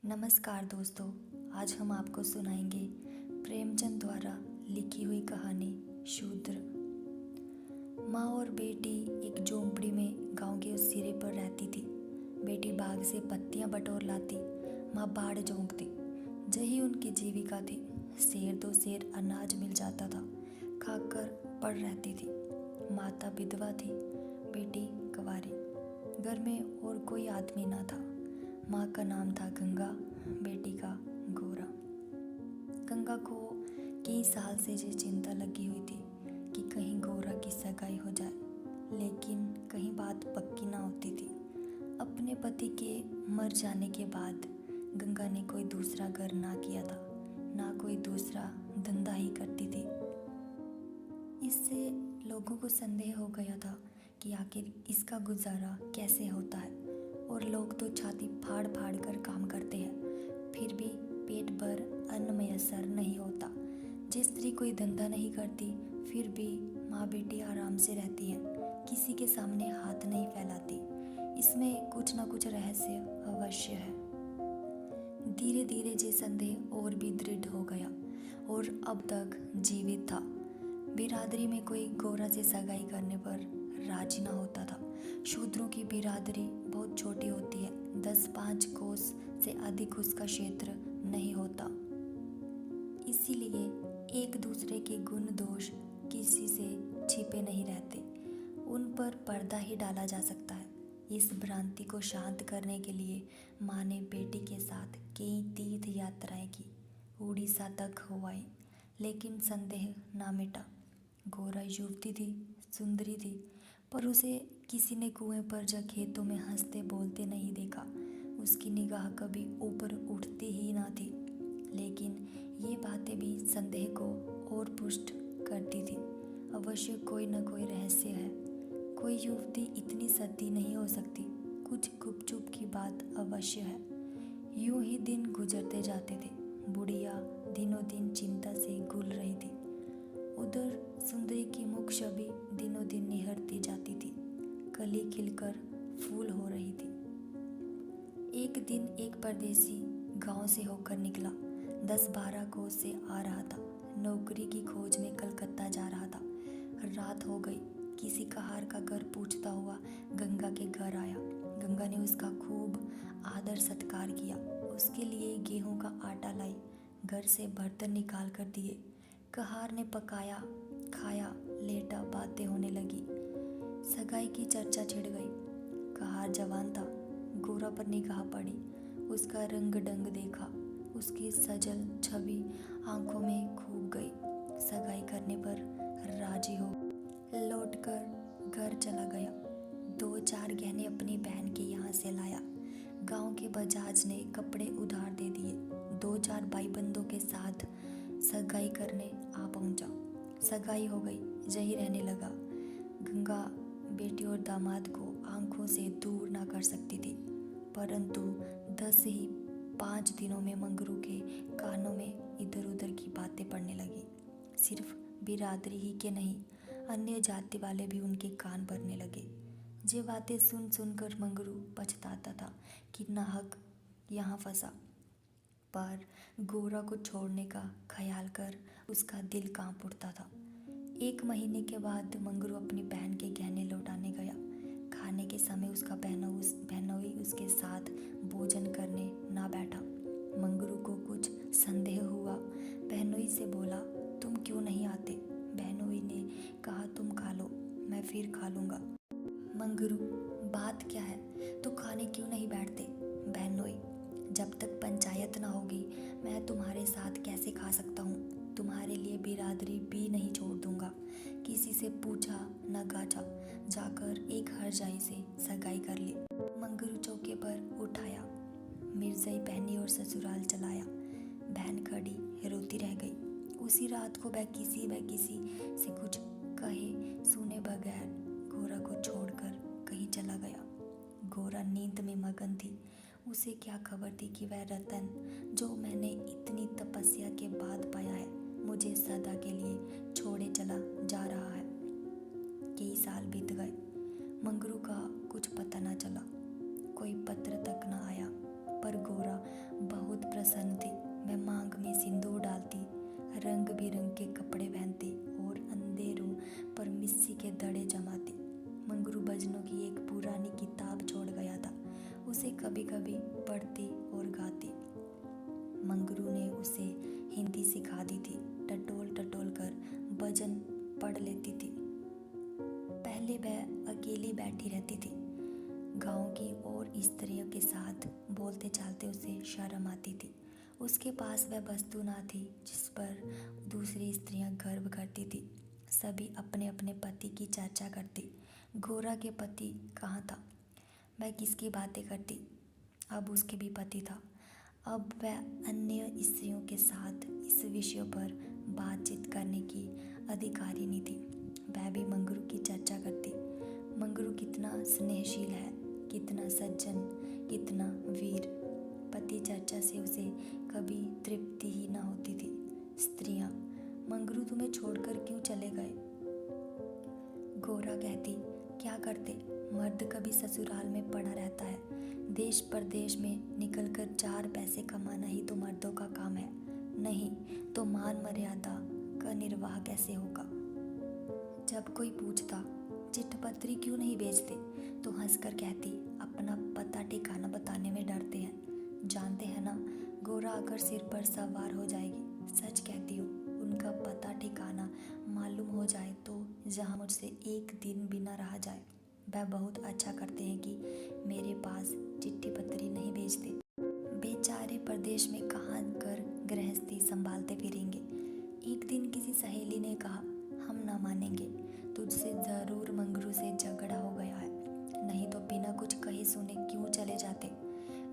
नमस्कार दोस्तों, आज हम आपको सुनाएंगे प्रेमचंद द्वारा लिखी हुई कहानी शूद्र। माँ और बेटी एक झोंपड़ी में गांव के उस सिरे पर रहती थी। बेटी बाग से पत्तियां बटोर लाती, माँ बाड़ जोंकती। यही उनकी जीविका थी। शेर दो शेर अनाज मिल जाता था, खाकर पड़ रहती थी। माता विधवा थी, बेटी कुंवारी। घर में और कोई आदमी ना था। माँ का नाम था गंगा, बेटी का गोरा। गंगा को कई साल से ये चिंता लगी हुई थी कि कहीं गोरा की सगाई हो जाए, लेकिन कहीं बात पक्की ना होती थी। अपने पति के मर जाने के बाद गंगा ने कोई दूसरा घर ना किया था, ना कोई दूसरा धंधा ही करती थी। इससे लोगों को संदेह हो गया था कि आखिर इसका गुजारा कैसे होता है। और लोग तो छाती फाड़ फाड़ कर काम करते हैं, फिर भी पेट भर अन्न मयसर नहीं होता। जिस स्त्री कोई धंधा नहीं करती, फिर भी माँ बेटी आराम से रहती है, किसी के सामने हाथ नहीं फैलाती। इसमें कुछ ना कुछ रहस्य अवश्य है। धीरे धीरे ये संदेह और भी दृढ़ हो गया और अब तक जीवित था। बिरादरी में कोई गोरा से सगाई करने पर राजी ना होता था। शूद्रों की बिरादरी बहुत छोटी होती है, 10-5 कोस से अधिक उसका क्षेत्र नहीं होता। इसीलिए एक दूसरे के गुण दोष किसी से छिपे नहीं रहते, उन पर पर्दा ही डाला जा सकता है। इस भ्रांति को शांत करने के लिए माँ ने बेटी के साथ कई तीर्थ यात्राएं की, उड़ीसा तक हो आई, लेकिन संदेह ना मिटा। गोरा युवती थी, सुंदरी थी, पर उसे किसी ने कुएं पर जा खेतों में हंसते बोलते नहीं देखा। उसकी निगाह कभी ऊपर उठती ही ना थी। लेकिन ये बातें भी संदेह को और पुष्ट करती थी। अवश्य कोई न कोई रहस्य है। कोई युवती इतनी सती नहीं हो सकती। कुछ गुपचुप की बात अवश्य है। यूं ही दिन गुजरते जाते थे। बुढ़िया दिनों दिन चिंता से गुल रही थी। उधर सुंदरी की मुख छवि दिनों दिन निहरती जाती थी, कली खिलकर फूल हो रही थी। एक दिन एक परदेसी गांव से होकर निकला, 10-12 कोस से आ रहा था। नौकरी की खोज में कलकत्ता जा रहा था। रात हो गई। किसी कहार का घर पूछता हुआ गंगा के घर आया। गंगा ने उसका खूब आदर सत्कार किया, उसके लिए गेहूं का आटा लाई, घर से बर्तन निकाल कर दिए। कहार ने पकाया, खाया, लेटा, बातें होने लगी। सगाई की चर्चा छिड़ गई। कहार जवान था, गोरा पर निगाह पड़ी, उसका रंग ढंग देखा, उसकी सजल छवि आंखों में खूब गई। सगाई करने पर राजी हो लौटकर घर चला गया। 2-4 गहने अपनी बहन के यहाँ से लाया। गांव के बजाज ने कपड़े उधार दे दिए। 2-4 भाईबंदों के साथ सगाई करने आ पहुंचा। सगाई हो गई, यही रहने लगा। गंगा बेटी और दामाद को आंखों से दूर ना कर सकती थी, परंतु 10 ही 5 दिनों में मंगरू के कानों में इधर उधर की बातें पड़ने लगी। सिर्फ बिरादरी ही के नहीं, अन्य जाति वाले भी उनके कान भरने लगे। ये बातें सुन सुनकर मंगरू पछताता था कि नाहक यहाँ फंसा। पर गोरा को छोड़ने का ख्याल कर उसका दिल कांप उठता था। 1 महीने के बाद मंगरू अपनी बहन के गहने लौटाने गया। खाने के समय उसका बहनोई उसके साथ भोजन करने ना बैठा। मंगरू को कुछ संदेह हुआ। बहनोई से बोला, तुम क्यों नहीं आते? बहनोई ने कहा, तुम खा लो, मैं फिर खा लूँगा। मंगरू, बात क्या है? तो खाने क्यों नहीं बैठते? बहनोई, जब तक पंचायत ना होगी मैं तुम्हारे साथ कैसे खा सकता हूँ? तुम्हारे लिए बिरादरी भी नहीं छोड़ दूंगा। किसी से पूछा न गाचा, जाकर एक हरजाई से सगाई कर ली। मंगरू चौके पर उठाया, मिर्जाई पहनी और ससुराल चलाया। बहन खड़ी रोती रह गई। उसी रात को वह किसी से कुछ कहे सुने बगैर गोरा को छोड़कर कहीं चला गया। गोरा नींद में मगन थी। उसे क्या खबर थी कि वह रतन, जो मैंने इतनी तपस्या के बाद पाया है, मुझे सदा के लिए छोड़े चला जा रहा है। कई साल बीत गए, मंगरू का कुछ पता न चला, कोई पत्र तक न आया। पर गोरा बहुत प्रसन्न थी। वह मांग में सिंदूर डालती, रंग बिरंगे कपड़े पहनती और अंधेरों पर मिस्सी के दड़े जमाती। मंगरू भजनों की एक पुरानी किताब छोड़ गया था, उसे कभी कभी पढ़ती और गाती। मंगरू ने उसे हिंदी सिखा दी थी, टटोल टटोल कर भजन पढ़ लेती थी। पहले वह अकेली बैठी रहती थी। गांव की और स्त्रियों के साथ बोलते चालते उसे शर्म आती थी। उसके पास वह वस्तु ना थी जिस पर दूसरी स्त्रियां गर्व करती थी। सभी अपने अपने पति की चर्चा करती। गोरा के पति कहाँ था? वह किसकी बातें करती? अब उसके भी पति था। अब वह अन्य स्त्रियों के साथ इस विषय पर बातचीत करने की अधिकारिणी थी। वह भी मंगरू की चर्चा करती। मंगरू कितना स्नेहशील है, कितना सज्जन, कितना वीर। पति चर्चा से उसे कभी तृप्ति ही न होती थी। स्त्रियां, मंगरू तुम्हें छोड़कर क्यों चले गए? गोरा कहती, क्या करते, मर्द कभी ससुराल में पड़ा रहता है। देश परदेश में निकलकर 4 पैसे कमाना ही तो मर्दों का काम है। नहीं तो मान मर्यादा का निर्वाह कैसे होगा? जब कोई पूछता चिट्ठपत्री क्यों नहीं भेजते, तो हंसकर कहती, अपना पता ठिकाना बताने में डरते हैं। जानते हैं ना, गोरा आकर सिर पर सवार हो जाएगी। सच कहती हूँ, उनका पता ठिकाना मालूम हो जाए तो जहाँ मुझसे एक दिन भी न रहा जाए। वह बहुत अच्छा करते हैं कि मेरे पास चिट्ठी पत्री नहीं भेजते। बेचारे प्रदेश में कहाँ कर गृहस्थी संभालते फिरेंगे। एक दिन किसी सहेली ने कहा, हम ना मानेंगे, तुझसे जरूर मंगरू से झगड़ा हो गया है, नहीं तो बिना कुछ कहे सुने क्यों चले जाते।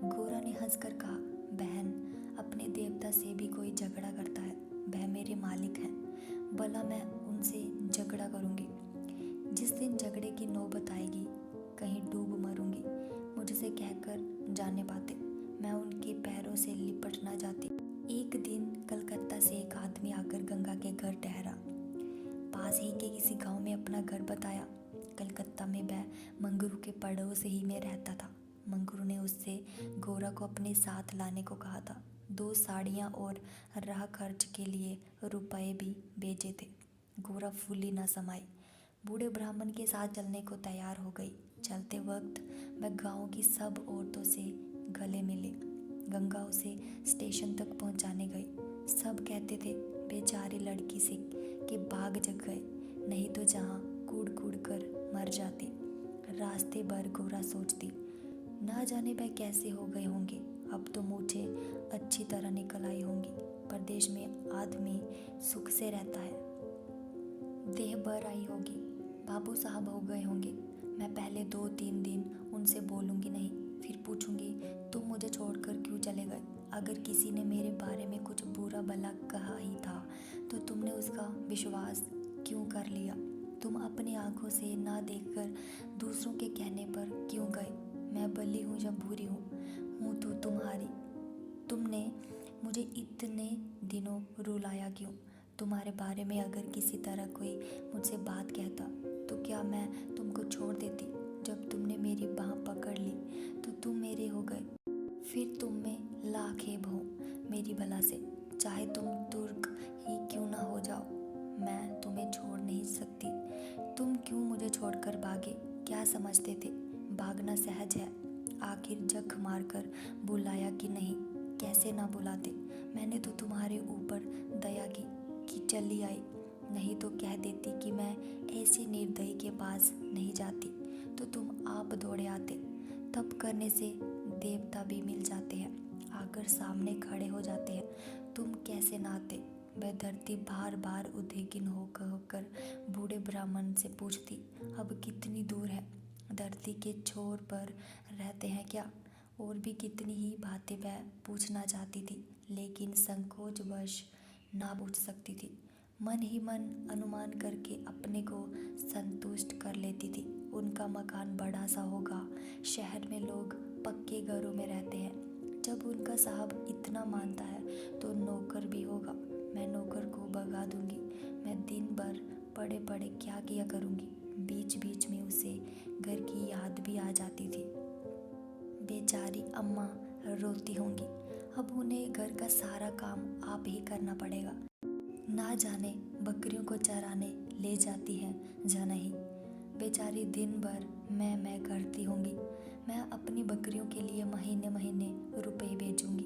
गोरा ने हंसकर कहा, बहन, अपने देवता से भी कोई झगड़ा करता है। वह मेरे मालिक हैं, भला मैं उनसे झगड़ा करूँगी? जिस दिन झगड़े की नौबत आएगी, कहीं डूब मरूंगी। मुझसे कहकर जाने पाते, मैं उनके पैरों से लिपट ना जाती। एक दिन कलकत्ता से एक आदमी आकर गंगा के घर ठहरा। पास ही के किसी गांव में अपना घर बताया। कलकत्ता में वह मंगरू के पड़ोस ही में रहता था। मंगरू ने उससे गोरा को अपने साथ लाने को कहा था। 2 साड़ियाँ और राह खर्च के लिए रुपए भी भेजे थे। गोरा फूली न समाई, बूढ़े ब्राह्मण के साथ चलने को तैयार हो गई। चलते वक्त वह गांव की सब औरतों से गले मिले। गंगा उसे स्टेशन तक पहुंचाने गई। सब कहते थे, बेचारी लड़की से कि भाग जग गए, नहीं तो जहाँ कूड़ कूड़ कर मर जाती। रास्ते भर गोरा सोचती, ना जाने वह कैसे हो गए होंगे। अब तो मुझे अच्छी तरह निकल आई होंगी। परदेश में आदमी सुख से रहता है, देह भर आई होगी, बाबू साहब हो गए होंगे। मैं पहले 2-3 दिन उनसे बोलूँगी नहीं, फिर पूछूंगी तुम मुझे छोड़कर क्यों चले गए। अगर किसी ने मेरे बारे में कुछ बुरा भला कहा ही था तो तुमने उसका विश्वास क्यों कर लिया? तुम अपनी आंखों से ना देखकर दूसरों के कहने पर क्यों गए? मैं भली हूँ या बुरी हूँ तो तुम्हारी। तुमने मुझे इतने दिनों रुलाया क्यों? तुम्हारे बारे में अगर किसी तरह कोई मुझसे बात कहता तो क्या मैं तुमको छोड़ देती? जब तुमने मेरी बाह पकड़ ली तो तुम मेरे हो गए। फिर तुम में लाखेब हो मेरी भला से, चाहे तुम तुर्क ही क्यों ना हो जाओ, मैं तुम्हें छोड़ नहीं सकती। तुम क्यों मुझे छोड़कर भागे? क्या समझते थे भागना सहज है? आखिर जख मारकर बुलाया कि नहीं? कैसे ना बुलाते? मैंने तो तुम्हारे ऊपर दया की कि चली आई, नहीं तो कह देती कि मैं ऐसे निर्दयी के पास नहीं जाती तो तुम आप दौड़े आते। तप करने से देवता भी मिल जाते हैं, आकर सामने खड़े हो जाते हैं। तुम कैसे ना आते? वह धरती बार बार उद्विग्न होकर बूढ़े ब्राह्मण से पूछती, अब कितनी दूर है? धरती के छोर पर रहते हैं क्या? और भी कितनी ही बातें वह पूछना चाहती थी, लेकिन संकोचवश ना पूछ सकती थी। मन ही मन अनुमान करके अपने को संतुष्ट कर लेती थी। उनका मकान बड़ा सा होगा, शहर में लोग पक्के घरों में रहते हैं। जब उनका साहब इतना मानता है तो नौकर भी होगा। मैं नौकर को भगा दूंगी। मैं दिन भर पड़े पड़े क्या किया करूंगी? बीच बीच में उसे घर की याद भी आ जाती थी। बेचारी अम्मा रोती होंगी। अब उन्हें घर का सारा काम आप ही करना पड़ेगा। ना जाने बकरियों को चराने ले जाती हैं या नहीं। बेचारी दिन भर मैं करती होंगी। मैं अपनी बकरियों के लिए महीने महीने रुपए भेजूंगी।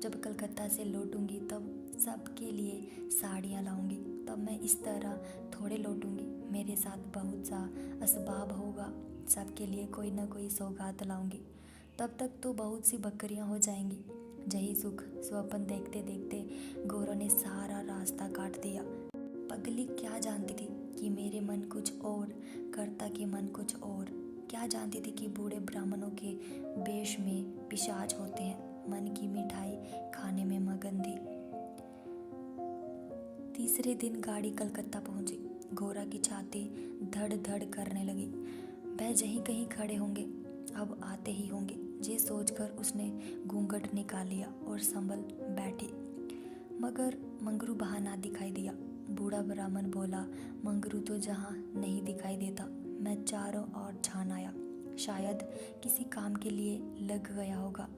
जब कलकत्ता से लौटूंगी तब सबके लिए साड़ियाँ लाऊंगी। तब मैं इस तरह थोड़े लौटूंगी, मेरे साथ बहुत सा असबाब होगा, सबके लिए कोई ना कोई सौगात लाऊंगी। तब तक तो बहुत सी बकरियां हो जाएंगी। यही सुख स्वप्न देखते देखते गौरव ने सारा रास्ता काट दिया। पगली क्या जानती थी कि मेरे मन कुछ और, कर्ता के मन कुछ और। क्या जानती थी कि बूढ़े ब्राह्मणों के वेश में पिशाच होते हैं। मन की मिठाई खाने में मगन थी। तीसरे दिन गाड़ी कलकत्ता पहुंची। गोरा की छाती धड़ धड़ करने लगी। वह यहीं कहीं खड़े होंगे, अब आते ही होंगे, ये सोचकर उसने घूंघट निकाल लिया और संभल बैठी। मगर मंगरू बहाना दिखाई दिया। बूढ़ा ब्राह्मण बोला, मंगरू तो जहाँ नहीं दिखाई देता, मैं चारों ओर छान आया। शायद किसी काम के लिए लग गया होगा,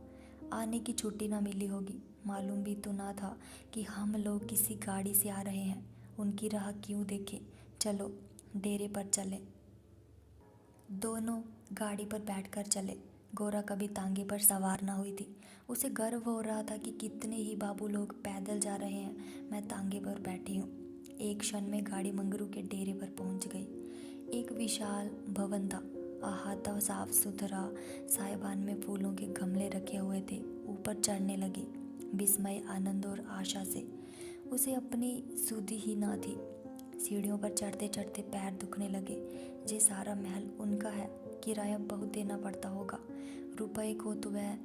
आने की छुट्टी ना मिली होगी। मालूम भी तो ना था कि हम लोग किसी गाड़ी से आ रहे हैं। उनकी राह क्यों देखें, चलो डेरे पर चले। दोनों गाड़ी पर बैठकर चले। गोरा कभी तांगे पर सवार ना हुई थी। उसे गर्व हो रहा था कि कितने ही बाबू लोग पैदल जा रहे हैं, मैं तांगे पर बैठी हूँ। एक क्षण में गाड़ी मंगरू के डेरे पर पहुंच गई। एक विशाल भवन था। अहाता साफ सुथरा, साइबान में फूलों के गमले रखे हुए थे। ऊपर चढ़ने लगी, विस्मय, आनंद और आशा से। उसे अपनी सुधि ही ना थी। सीढ़ियों पर चढ़ते चढ़ते पैर दुखने लगे। ये सारा महल उनका है, किराया बहुत देना पड़ता होगा। रुपए को तो वह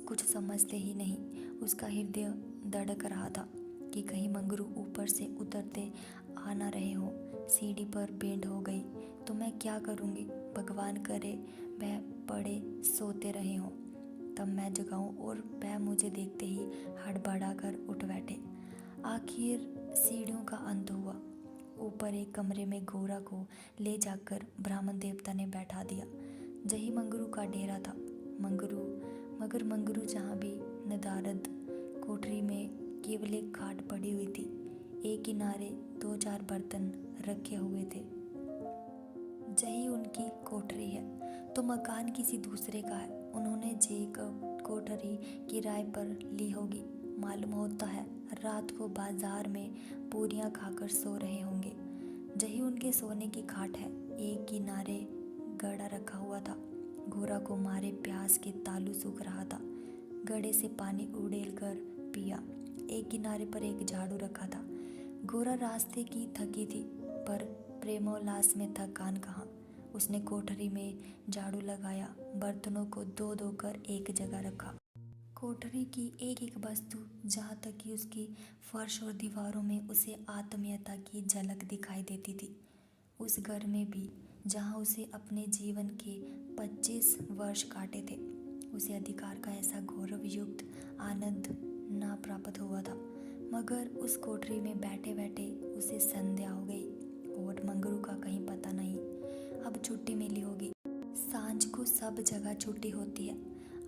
कुछ समझते ही नहीं। उसका हृदय धड़क रहा था कि कहीं मंगरू ऊपर से उतरते आ ना रहे हो। सीढ़ी पर बेंड हो गई तो मैं क्या करूँगी। भगवान करे वह पड़े सोते रहे हों, तब मैं जगाऊं और वह मुझे देखते ही हड़बड़ा कर उठ बैठे। आखिर सीढ़ियों का अंत हुआ। ऊपर एक कमरे में गोरा को ले जाकर ब्राह्मण देवता ने बैठा दिया। यही मंगरू का डेरा था। मगर मंगरू जहाँ भी नदारद। कोठरी में केवल एक खाट पड़ी हुई थी। एक किनारे 2-4 बर्तन रखे हुए थे। यही उनकी कोठरी है तो मकान किसी दूसरे का है। उन्होंने कोठरी किराए पर ली होगी। मालूम होता है रात को बाजार में पूरियां खाकर सो रहे होंगे। यही उनके सोने की खाट है। एक किनारे घड़ा रखा हुआ था। गोरा को मारे प्यास के तालू सूख रहा था। घड़े से पानी उड़ेल कर पिया। एक किनारे पर एक झाड़ू रखा था। गोरा रास्ते की थकी थी, पर प्रेमोल्लास में थकान कहाँ। उसने कोठरी में झाड़ू लगाया, बर्तनों को धो धो कर एक जगह रखा। कोठरी की एक एक वस्तु, जहाँ तक कि उसकी फर्श और दीवारों में उसे आत्मीयता की झलक दिखाई देती थी। उस घर में भी जहाँ उसे अपने जीवन के 25 वर्ष काटे थे, उसे अधिकार का ऐसा गौरवयुक्त आनंद ना प्राप्त हुआ था। मगर उस कोठरी में बैठे बैठे उसे संध्या हो गई और मंगरू का कहीं पता नहीं। अब छुट्टी मिली होगी। सांझ को सब जगह छुट्टी होती है।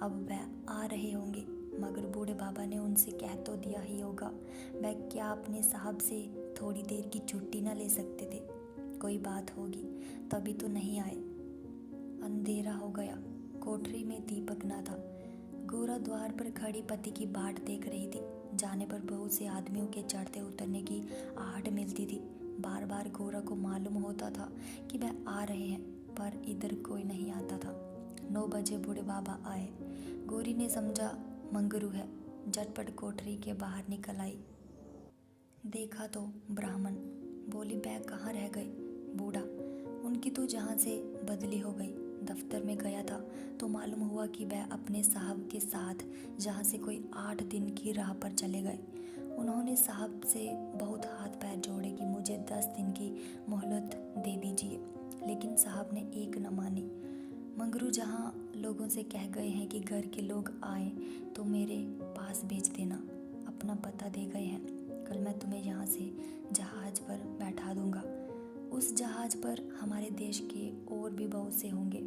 अब वह आ रहे होंगे। मगर बूढ़े बाबा ने उनसे कह तो दिया ही होगा। वह क्या अपने साहब से थोड़ी देर की छुट्टी न ले सकते थे। कोई बात होगी, तभी तो नहीं आए। अंधेरा हो गया। कोठरी में दीपक न था। गोरा द्वार पर खड़ी पति की बाट देख रही थी। जाने पर बहुत से आदमियों के चढ़ते उतरने की आहट मिलती थी। बार बार गोरा को मालूम होता था कि वह आ रहे हैं, पर इधर कोई नहीं आता था। 9 बजे बूढ़े बाबा आए। गोरी ने समझा मंगरू है। झटपट कोठरी के बाहर निकल आई। देखा तो ब्राह्मण। बोली, बैग कहाँ रह गए? बूढ़ा, उनकी तो जहाँ से बदली हो गई। दफ्तर में गया था तो मालूम हुआ कि वह अपने साहब के साथ जहाँ से कोई 8 दिन की राह पर चले गए। उन्होंने साहब से बहुत हाथ पैर जोड़े कि मुझे 10 दिन की मोहलत दे दीजिए, लेकिन साहब ने एक न मानी। मंगरू जहाँ लोगों से कह गए हैं कि घर के लोग आए तो मेरे पास भेज देना। अपना पता दे गए हैं। कल मैं तुम्हें यहाँ से जहाज पर बैठा दूंगा। उस जहाज पर हमारे देश के और भी बहुत से होंगे,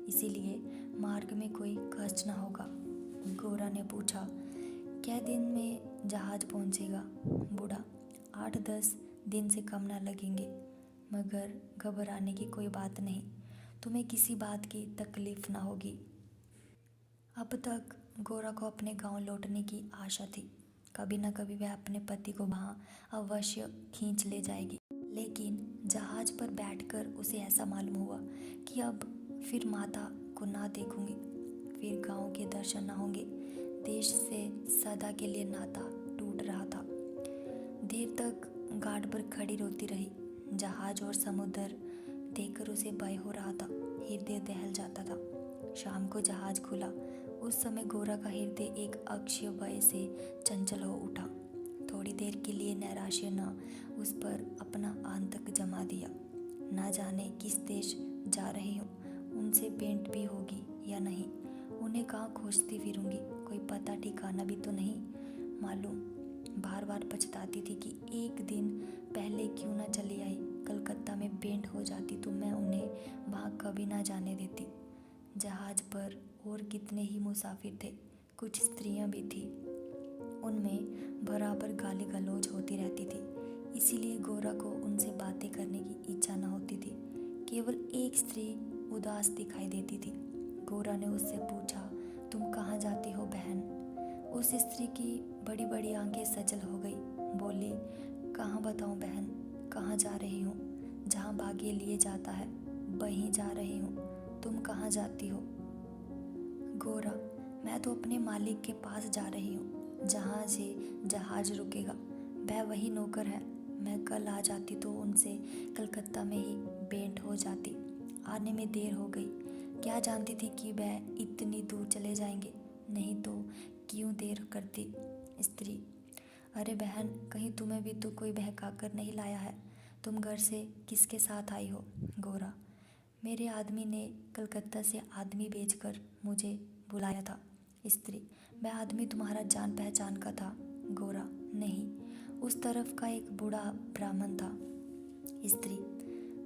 इसीलिए मार्ग में कोई कष्ट ना होगा। गोरा ने पूछा। क्या दिन में जहाज पहुंचेगा? बूढ़ा, 8-10 दिन से कम ना लगेंगे, मगर घबराने की कोई बात नहीं, तुम्हें किसी बात की तकलीफ ना होगी। अब तक गोरा को अपने गांव लौटने की आशा थी। कभी न कभी वह अपने पति को वहां अवश्य खींच ले जाएगी, लेकिन जहाज पर बैठकर उसे ऐसा मालूम हुआ कि अब फिर माता को ना देखूंगी, फिर गांव के दर्शन ना होंगे। देश से सदा के लिए नाता टूट रहा था। देर तक घाट पर खड़ी रोती रही। जहाज और समुद्र देखकर उसे भय हो रहा था, हृदय दहल जाता था। शाम को जहाज खुला। उस समय गोरा का हृदय एक अक्षय भय से चंचल हो उठा। थोड़ी देर के लिए नैराश्य ने उस पर अपना आतंक जमा दिया। ना जाने किस देश जा रही हूँ, उनसे भेंट भी होगी या नहीं, उन्हें कहाँ खोजती फिरूंगी, कोई पता ठिकाना भी तो नहीं मालूम। बार बार पछताती थी कि एक दिन पहले क्यों ना चली आई। कलकत्ता में भेंट हो जाती तो मैं उन्हें वहाँ कभी ना जाने देती। जहाज पर और कितने ही मुसाफिर थे, कुछ स्त्रियां भी थी, उनमें बराबर गाली गलौज होती रहती थी, इसीलिए गोरा को उनसे बातें करने की इच्छा न होती थी। केवल एक स्त्री उदास दिखाई देती थी। गोरा ने उससे पूछा, तुम कहाँ जाती हो बहन? उस स्त्री की बड़ी बड़ी आंखें सजल हो गई। बोली, कहाँ बताऊँ बहन, कहाँ जा रही हूँ? जहाँ भाग्य लिए जाता है वहीं जा रही हूँ। तुम कहाँ जाती हो? गोरा, मैं तो अपने मालिक के पास जा रही हूँ, जहाँ से जहाज रुकेगा वह वही नौकर है। मैं कल आ जाती तो उनसे कलकत्ता में ही भेंट हो जाती। आने में देर हो गई। क्या जानती थी कि वह इतनी दूर चले जाएंगे, नहीं तो क्यों देर करती। स्त्री, अरे बहन, कहीं तुम्हें भी तो कोई बहका कर नहीं लाया है? तुम घर से किसके साथ आई हो? गोरा, मेरे आदमी ने कलकत्ता से आदमी भेजकर मुझे बुलाया था। स्त्री, वह आदमी तुम्हारा जान पहचान का था? गोरा, नहीं, उस तरफ का एक बूढ़ा ब्राह्मण था। स्त्री,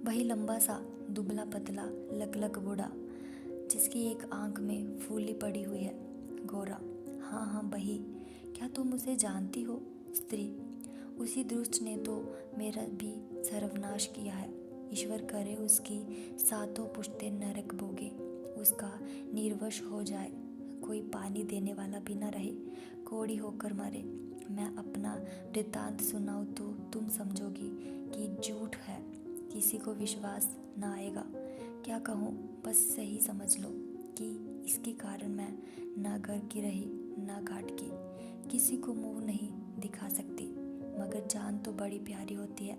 वही लंबा सा दुबला पतला लकलक बूढ़ा, जिसकी एक आंख में फूली पड़ी हुई है। गोरा, हाँ हाँ वही। क्या तुम उसे जानती हो? स्त्री, उसी दुष्ट ने तो मेरा भी सर्वनाश किया है। ईश्वर करे उसकी सातों पुश्तें नरक भोगे, उसका निर्वश हो जाए, कोई पानी देने वाला भी न रहे, कोड़ी होकर मरे। मैं अपना वृत्तांत सुनाऊं तो तुम समझोगी कि झूठ है, किसी को विश्वास न आएगा। क्या कहूँ, बस सही समझ लो कि इसके कारण मैं ना घर की रही ना घाट की, किसी को मुंह नहीं दिखा सकती, मगर जान तो बड़ी प्यारी होती है।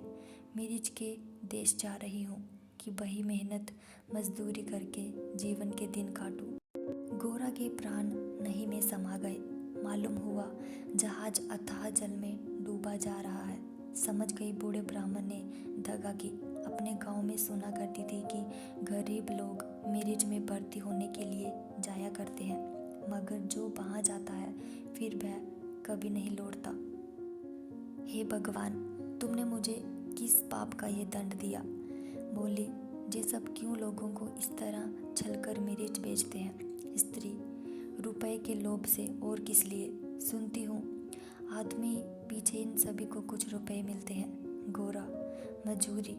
मिर्च के देश जा रही हूँ कि वही मेहनत मजदूरी करके जीवन के दिन काटूं। गोरा के प्राण नहीं में समा गए। मालूम हुआ जहाज अथाह जल में डूबा जा रहा है। समझ गई बूढ़े ब्राह्मण ने दगा की। अपने गांव में सुना करती थी कि गरीब लोग मिर्च में भर्ती होने के लिए जाया करते हैं, मगर जो वहाँ जाता है फिर वह कभी नहीं लौटता। हे भगवान, तुमने मुझे किस पाप का ये दंड दिया? बोली, ये सब क्यों लोगों को इस तरह छलकर मिर्च बेचते हैं? स्त्री, रुपए के लोभ से, और किस लिए? सुनती हूँ आदमी पीछे इन सभी को कुछ रुपए मिलते हैं। गोरा, मजूरी।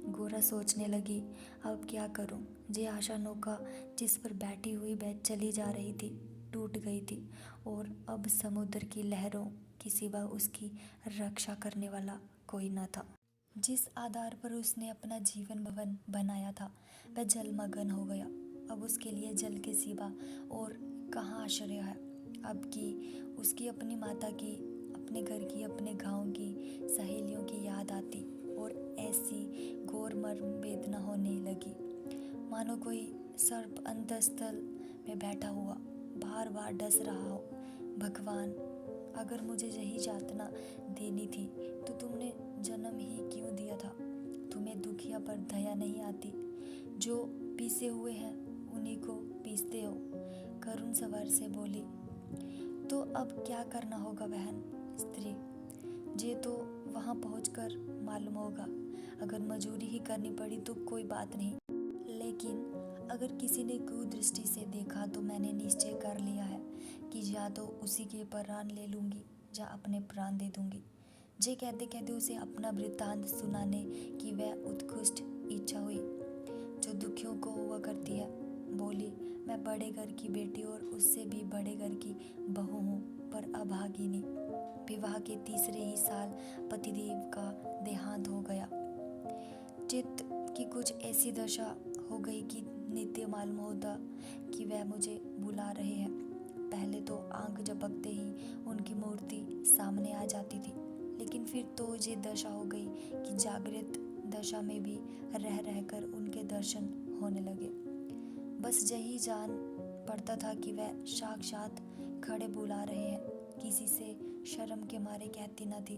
गोरा सोचने लगी, अब क्या करूँ? ये आशा नौका जिस पर बैठी हुई वह चली जा रही थी, टूट गई थी, और अब समुद्र की लहरों के सिवा उसकी रक्षा करने वाला कोई न था। जिस आधार पर उसने अपना जीवन भवन बनाया था वह जलमग्न हो गया। अब उसके लिए जल के सिवा और कहाँ आश्रय है? अब की उसकी अपनी माता की, अपने घर की, अपने गांव की, सहेलियों की याद आती और ऐसी घोर मर्म वेदना होने लगी, मानो कोई सर्प अंतस्थल में बैठा हुआ बार बार डस रहा हो। भगवान, अगर मुझे यही यातना देनी थी तो तुमने जन्म ही क्यों दिया था? तुम्हें दुखिया पर दया नहीं आती? जो पीसे हुए हैं उन्हीं को पीसते हो। करुण स्वर से बोली, तो अब क्या करना होगा बहन? स्त्री, ये तो वहाँ पहुँचकर मालूम होगा। अगर मजूरी ही करनी पड़ी तो कोई बात नहीं, लेकिन अगर किसी ने कुदृष्टि से देखा तो मैंने निश्चय कर लिया है कि या तो उसी के प्राण ले लूँगी या अपने प्राण दे दूँगी। जे कहते कहते उसे अपना वृत्तांत सुनाने की वह उत्कृष्ट इच्छा हुई जो दुखियों को हुआ करती है। बोली, मैं बड़े घर की बेटी और उससे भी बड़े घर की बहू हूँ, पर अभागिनी। विवाह के तीसरे ही साल पतिदेव का देहांत हो गया। चित्त की कुछ ऐसी दशा हो गई कि नित्य मालूम होता कि वह मुझे बुला रहे हैं। पहले तो आंख झपकते ही उनकी मूर्ति सामने आ जाती थी, लेकिन फिर तो ये दशा हो गई कि जागृत दशा में भी रह रहकर उनके दर्शन होने लगे। बस यही जान पड़ता था कि वह साक्षात खड़े बुला रहे हैं। किसी से शर्म के मारे कहती न थी।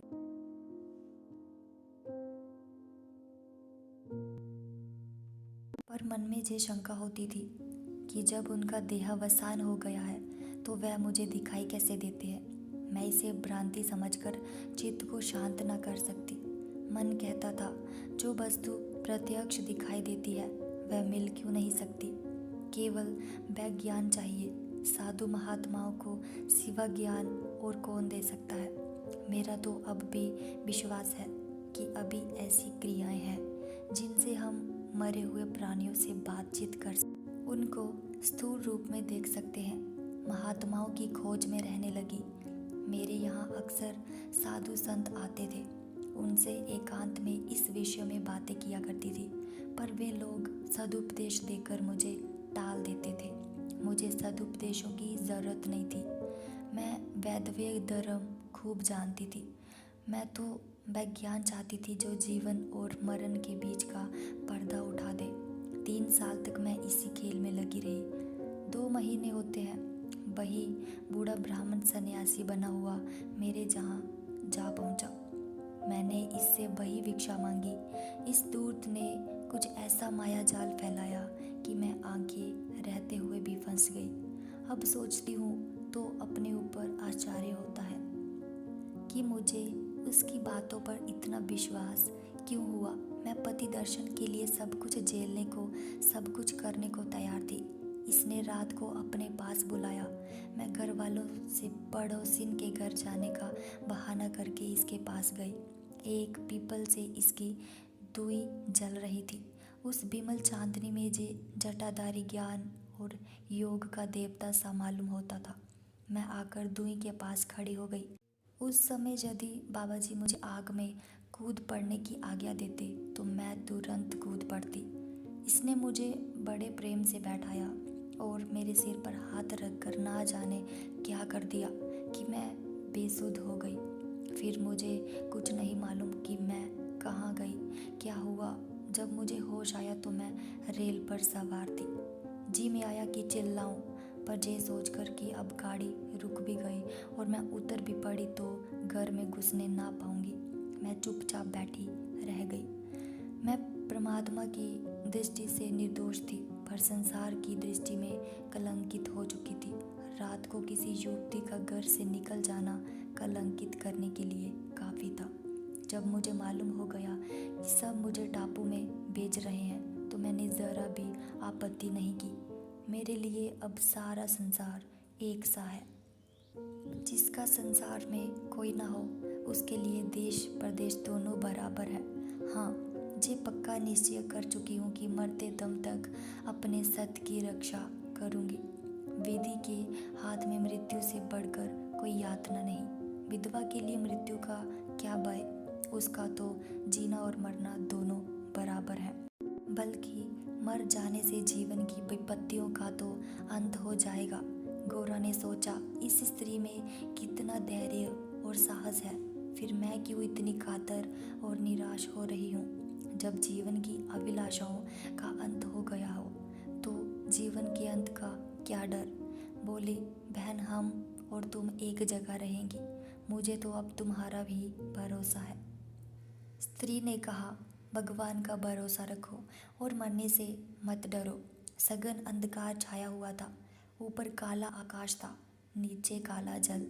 पर मन में ये शंका होती थी कि जब उनका देहावसान हो गया है तो वह मुझे दिखाई कैसे देते हैं। मैं इसे भ्रांति समझकर चित्त को शांत न कर सकती। मन कहता था, जो वस्तु प्रत्यक्ष दिखाई देती है वह मिल क्यों नहीं सकती। केवल वह ज्ञान चाहिए। साधु महात्माओं को सिवा ज्ञान और कौन दे सकता है। मेरा तो अब भी विश्वास है कि अभी ऐसी क्रियाएं हैं जिनसे हम मरे हुए प्राणियों से बातचीत कर उनको स्थूल रूप में देख सकते हैं। महात्माओं की खोज में रहने लगी। मेरे यहाँ अक्सर साधु संत आते थे। उनसे एकांत में इस विषय में बातें किया करती थी, पर वे लोग सदुपदेश देकर मुझे टाल देते थे। मुझे सदुपदेशों की ज़रूरत नहीं थी। मैं वैद्य धर्म खूब जानती थी। मैं तो वह ज्ञान चाहती थी जो जीवन और मरण के बीच का पर्दा उठा दे। 3 साल तक मैं इसी खेल में लगी रही। 2 महीने होते हैं, वही बूढ़ा ब्राह्मण सन्यासी बना हुआ मेरे जहाँ जा पहुँचा। मैंने इससे वही भिक्षा मांगी। इस दूत ने कुछ ऐसा माया जाल फैलाया कि मैं आंखें रहते हुए भी फंस गई। अब सोचती हूँ तो अपने ऊपर आश्चर्य होता है कि मुझे उसकी बातों पर इतना विश्वास क्यों हुआ। मैं पति दर्शन के लिए सब कुछ झेलने को, सब कुछ करने को तैयार थी। इसने रात को अपने पास बुलाया। मैं घर वालों से पड़ोसिन के घर जाने का बहाना करके इसके पास गई। एक पीपल से इसकी दुई जल रही थी। उस विमल चांदनी में जे जटाधारी ज्ञान और योग का देवता सा मालूम होता था। मैं आकर दुई के पास खड़ी हो गई। उस समय यदि बाबा जी मुझे आग में कूद पड़ने की आज्ञा देते तो मैं तुरंत कूद पड़ती। इसने मुझे बड़े प्रेम से बैठाया और मेरे सिर पर हाथ रखकर ना जाने क्या कर दिया कि मैं बेसुध हो गई। फिर मुझे कुछ नहीं मालूम कि मैं कहाँ गई, क्या हुआ। जब मुझे होश आया तो मैं रेल पर सवार थी। जी में आया कि चिल्लाऊं, पर ये सोचकर कि अब गाड़ी रुक भी गई और मैं उतर भी पड़ी तो घर में घुसने ना पाऊंगी, मैं चुपचाप बैठी रह गई। मैं परमात्मा की दृष्टि से निर्दोष थी, पर संसार की दृष्टि में कलंकित हो चुकी थी। रात को किसी युवती का घर से निकल जाना कलंकित करने के लिए काफ़ी था। जब मुझे मालूम हो गया कि सब मुझे टापू में भेज रहे हैं तो मैंने ज़रा भी आपत्ति नहीं की। मेरे लिए अब सारा संसार एक सा है। जिसका संसार में कोई ना हो उसके लिए देश प्रदेश दोनों बराबर है। हाँ, ये पक्का निश्चय कर चुकी हूँ कि मरते दम तक अपने सत्य की रक्षा करूँगी। विधि के हाथ में मृत्यु से बढ़कर कोई यातना नहीं। विधवा के लिए मृत्यु का क्या भय, उसका तो जीना और मरना दोनों बराबर है। बल्कि मर जाने से जीवन की विपत्तियों का तो अंत हो जाएगा। गौरा ने सोचा, इस स्त्री में कितना धैर्य और साहस है, फिर मैं क्यों इतनी कातर और निराश हो रही हूँ। जब जीवन की अभिलाषाओं का अंत हो गया हो तो जीवन के अंत का क्या डर। बोली, बहन, हम और तुम एक जगह रहेंगी, मुझे तो अब तुम्हारा भी भरोसा है। स्त्री ने कहा, भगवान का भरोसा रखो और मरने से मत डरो। सघन अंधकार छाया हुआ था। ऊपर काला आकाश था, नीचे काला जल।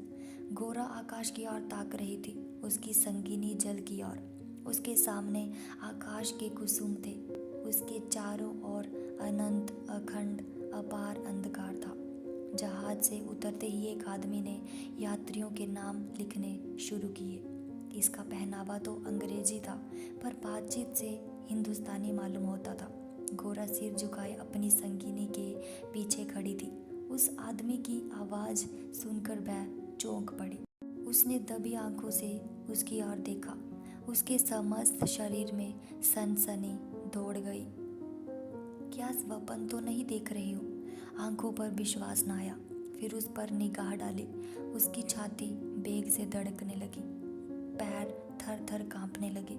गोरा आकाश की ओर ताक रही थी, उसकी संगिनी जल की ओर। उसके सामने आकाश के कुसुम थे, उसके चारों ओर अनंत अखंड अपार अंधकार था। जहाज से उतरते ही एक आदमी ने यात्रियों के नाम लिखने शुरू किए। इसका पहनावा तो अंग्रेजी था, पर बातचीत से हिंदुस्तानी मालूम होता था। गोरा सिर झुकाए अपनी संगिनी के पीछे खड़ी थी। उस आदमी की आवाज़ सुनकर वह चौंक पड़ी। उसने दबी आंखों से उसकी ओर देखा। उसके समस्त शरीर में सनसनी दौड़ गई। क्या स्वप्न तो नहीं देख रही हो? आंखों पर विश्वास न आया। फिर उस पर निगाह डाली। उसकी छाती बेग से धड़कने लगी, पैर थर थर कांपने लगे।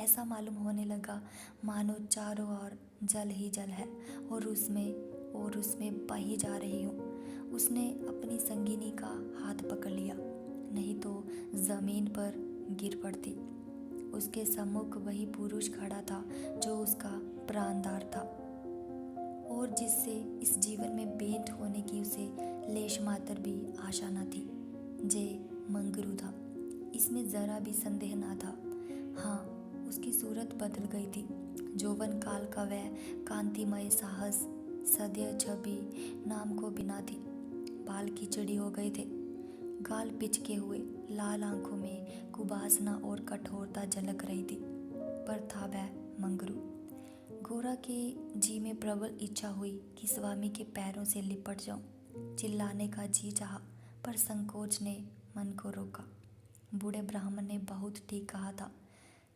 ऐसा मालूम होने लगा मानो चारों ओर जल ही जल है और उसमें बही जा रही हूँ। उसने अपनी संगिनी का हाथ पकड़ लिया, नहीं तो जमीन पर गिर पड़ती। उसके सम्मुख वही पुरुष खड़ा था जो उसका प्राणदार था और जिससे इस जीवन में भेंट होने की उसे लेश मात्र भी आशा न थी। जे मंगरू था, इसमें जरा भी संदेह न था। हाँ, उसकी सूरत बदल गई थी। यौवन काल का वह कांतिमय साहस सदैव छवि नाम को बिना थी। बाल खिचड़ी हो गए थे, गाल पिचके हुए, लाल आंखों में कुबासना और कठोरता झलक रही थी, पर था वह मंगरू। गोरा के जी में प्रबल इच्छा हुई कि स्वामी के पैरों से लिपट जाऊं। चिल्लाने का जी चाहा, पर संकोच ने मन को रोका। बूढ़े ब्राह्मण ने बहुत ठीक कहा था।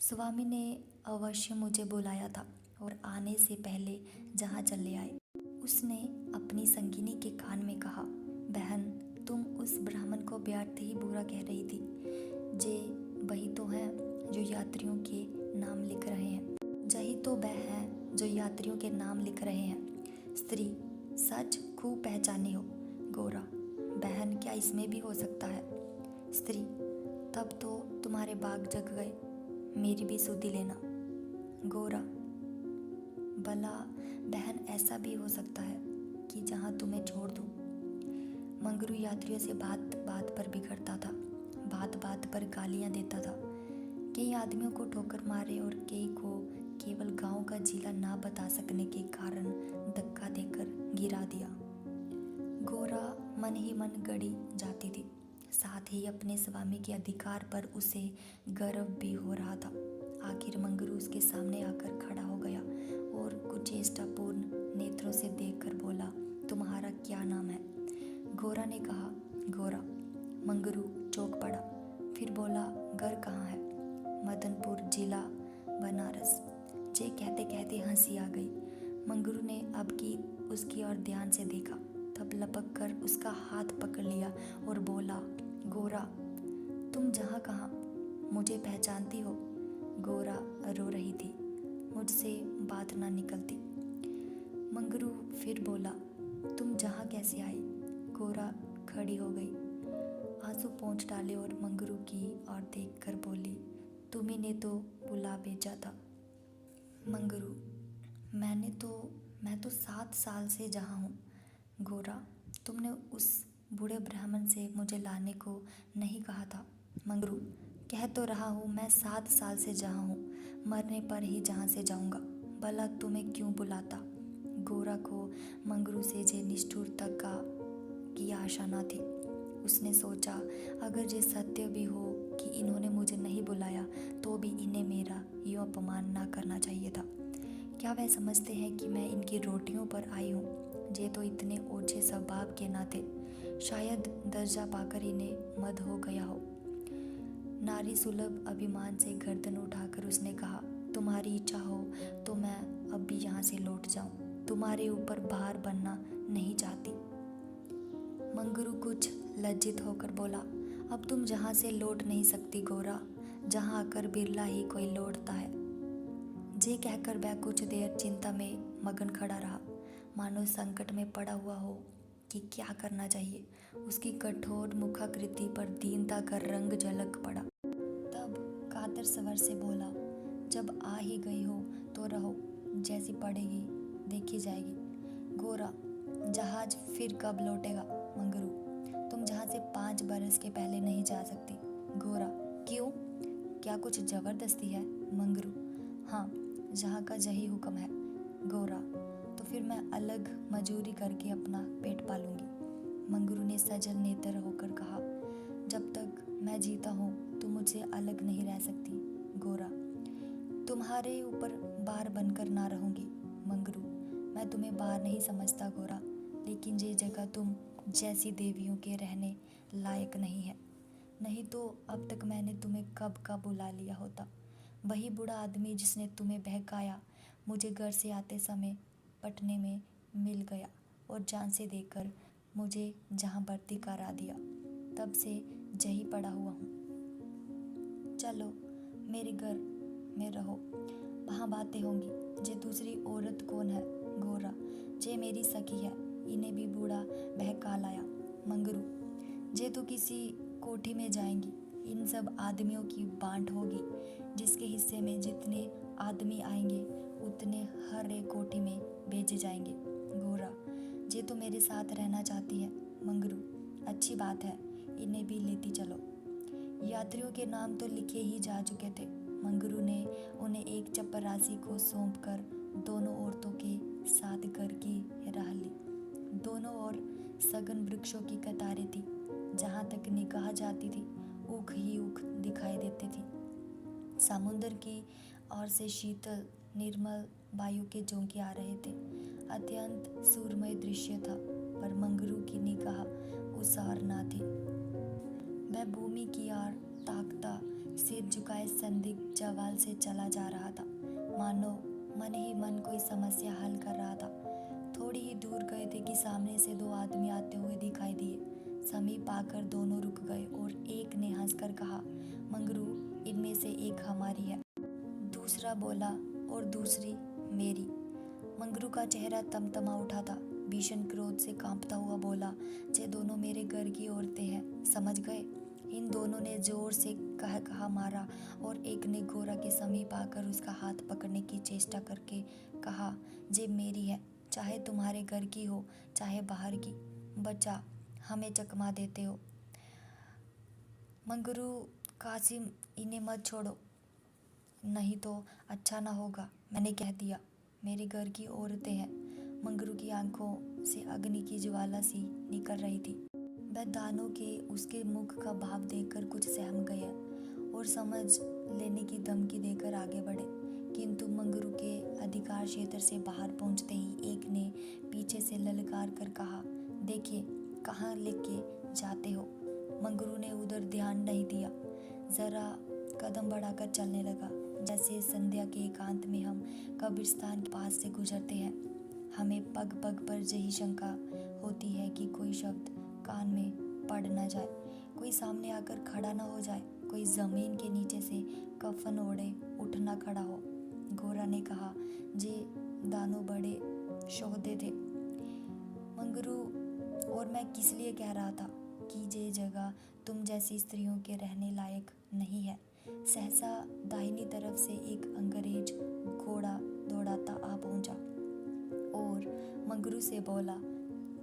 स्वामी ने अवश्य मुझे बुलाया था और आने से पहले जहाँ चले आए। उसने अपनी संगिनी के कान में कहा, बहन, तुम उस ब्राह्मण को व्यर्थ ही बुरा कह रही थी। जे वही तो है जो यात्रियों के नाम लिख रहे हैं। यही तो वह है जो यात्रियों के नाम लिख रहे हैं। स्त्री, सच खूब पहचाने हो। गोरा, बहन, क्या इसमें भी हो सकता है? स्त्री, तब तो तुम्हारे बाग जग गए। मेरी भी सुधि लेना। गोरा, भला बहन, ऐसा भी हो सकता है कि जहाँ तुम्हें छोड़ दूँ। मंगरू यात्रियों से बात बात पर बिगड़ता था, बात बात पर गालियाँ देता था। कई आदमियों को ठोकर मारे और कई को केवल गांव का जिला ना बता सकने के कारण धक्का देकर गिरा दिया। गोरा मन ही मन गड़ी जाती थी। साथ ही अपने स्वामी के अधिकार पर उसे गर्व भी हो रहा था। आखिर मंगरू उसके सामने आकर खड़ा हो गया और कुचेष्टापूर्ण नेत्रों से देखकर बोला, तुम्हारा क्या नाम है? गोरा ने कहा, गोरा। मंगरू चौंक पड़ा, फिर बोला, घर कहाँ है? मदनपुर, जिला बनारस। जे कहते कहते हंसी आ गई। मंगरू ने अब की उसकी ओर ध्यान से देखा, तब लपक कर उसका हाथ पकड़ लिया और बोला, गोरा, तुम जहाँ कहाँ, मुझे पहचानती हो? गोरा रो रही थी, मुझसे बात ना निकलती। मंगरू फिर बोला, तुम जहाँ कैसे आई? गोरा खड़ी हो गई, आंसू पोंछ डाले और मंगरू की ओर देखकर बोली, तुम्ही ने तो बुला भेजा था। मंगरू, मैं तो 7 साल से जहाँ हूँ। गोरा, तुमने उस बूढ़े ब्राह्मण से मुझे लाने को नहीं कहा था। मंगरू, कह तो रहा हूँ मैं 7 साल से जहाँ हूँ, मरने पर ही जहाँ से जाऊँगा। भला तुम्हें क्यों बुलाता? गोरा को मंगरू से जे निष्ठुरता की आशा न थी। उसने सोचा, अगर ये सत्य भी हो कि इन्होंने मुझे नहीं बुलाया, तो भी इन्हें मेरा यूँ अपमान ना करना चाहिए था। क्या वह समझते हैं कि मैं इनकी रोटियों पर आई हूँ? ये तो इतने ओछे स्वभाव के ना थे। शायद दर्जा पाकर इन्हें मद हो गया हो। नारी सुलभ अभिमान से गर्दन उठाकर उसने कहा, तुम्हारी इच्छा हो तो मैं अब भी यहाँ से लौट जाऊँ। तुम्हारे ऊपर भार बनना नहीं चाहती। मंगरू कुछ लज्जित होकर बोला, अब तुम जहाँ से लौट नहीं सकती गोरा, जहाँ आकर बिरला ही कोई लौटता है। जे कहकर वह कुछ देर चिंता में मगन खड़ा रहा, मानो संकट में पड़ा हुआ हो कि क्या करना चाहिए। उसकी कठोर मुखाकृति पर दीनता का रंग झलक पड़ा। तब कातर स्वर से बोला, जब आ ही गई हो तो रहो, जैसी पड़ेगी देखी जाएगी। गोरा, जहाज फिर कब लौटेगा? मंगरू, तुम जहाँ से 5 बरस के पहले नहीं जा सकती। गोरा, क्यों? क्या कुछ जबरदस्ती है? मंगरू, हाँ, जहाँ का यही हुक्म है। गोरा, तो फिर मैं अलग मजूरी करके अपना पेट पालूंगी। मंगरू ने सजल नेत्र होकर कहा, जब तक मैं जीता हूँ तुम मुझसे अलग नहीं रह सकती गोरा। तुम्हारे ऊपर बार बनकर ना रहूंगी मंगरू। मैं तुम्हें बार नहीं समझता गोरा, लेकिन ये जगह तुम जैसी देवियों के रहने लायक नहीं है। नहीं तो अब तक मैंने तुम्हें कब का बुला लिया होता। वही बूढ़ा आदमी जिसने तुम्हें बहकाया मुझे घर से आते समय पटने में मिल गया और जान से देकर मुझे जहाँ भर्ती करा दिया, तब से यही पड़ा हुआ हूँ। चलो मेरे घर में रहो, वहाँ बातें होंगी। जे दूसरी औरत कौन है गोरा? जे मेरी सखी है, इन्हें भी बूढ़ा बहका लाया मंगरू। जे तो किसी कोठी में जाएंगी, इन सब आदमियों की बांट होगी, जिसके हिस्से में जितने आदमी आएंगे उतने हर एक कोठी में भेजे जाएंगे गोरा। जे तो मेरे साथ रहना चाहती है मंगरू, अच्छी बात है, इन्हें भी लेती चलो। यात्रियों के नाम तो लिखे ही जा चुके थे। मंगरू ने उन्हें एक चपरासी को सौंपकर दोनों औरतों के साथ घर की राह ली। दोनों ओर सघन वृक्षों की कतारें थी। जहाँ तक निगाह जाती थी ऊख ही ऊख दिखाई देती थी। समुद्र की ओर से शीतल निर्मल वायु के झोंके आ रहे थे। अत्यंत सूरमय दृश्य था, पर मंगरू की निगाह उस ओर ना थी। वह भूमि की ओर ताकता सिर झुकाए संदिग्ध जवाल से चला जा रहा था, मानो मन ही मन कोई समस्या हल कर रहा था। थोड़ी ही दूर गए थे कि सामने से दो आदमी आते हुए दिखाई दिए। समीप आकर दोनों रुक गए और एक ने हंसकर कहा, मंगरू, इनमें से एक हमारी है। दूसरा बोला, और दूसरी मेरी। मंगरू का चेहरा तमतमा उठा था। भीषण क्रोध से कांपता हुआ बोला, ये दोनों मेरे घर की औरतें हैं, समझ गए? इन दोनों ने जोर से कहा मारा और एक ने गोरा के समीप आकर उसका हाथ पकड़ने की चेष्टा करके कहा, ये मेरी है, चाहे तुम्हारे घर की हो चाहे बाहर की। बच्चा, हमें चकमा देते हो। मंगरू, कासिम, इन्हें मत छोड़ो, नहीं तो अच्छा ना होगा। मैंने कह दिया, मेरे घर की औरतें हैं। मंगरू की आंखों से अग्नि की ज्वाला सी निकल रही थी। वह दानों के उसके मुख का भाव देखकर कुछ सहम गया और समझ लेने की धमकी देकर आगे बढ़े, किंतु मंगरू के अधिकार क्षेत्र से बाहर पहुंचते ही एक ने पीछे से ललकार कर कहा, देखिए कहाँ लेके जाते हो। मंगरू ने उधर ध्यान नहीं दिया, जरा कदम बढ़ाकर चलने लगा, जैसे संध्या के एकांत में हम कब्रिस्तान के पास से गुजरते हैं। हमें पग पग पर यही शंका होती है कि कोई शब्द कान में पड़ न जाए, कोई सामने आकर खड़ा न हो जाए, कोई जमीन के नीचे से कफन ओढ़े उठ न खड़ा हो। गोरा ने कहा, जे दानों बड़े शोहदे थे मंगरू, और मैं किस लिए कह रहा था कि ये जगह तुम जैसी स्त्रियों के रहने लायक नहीं है। सहसा दाहिनी तरफ से एक अंग्रेज घोड़ा दौड़ाता आ पहुंचा और मंगरू से बोला,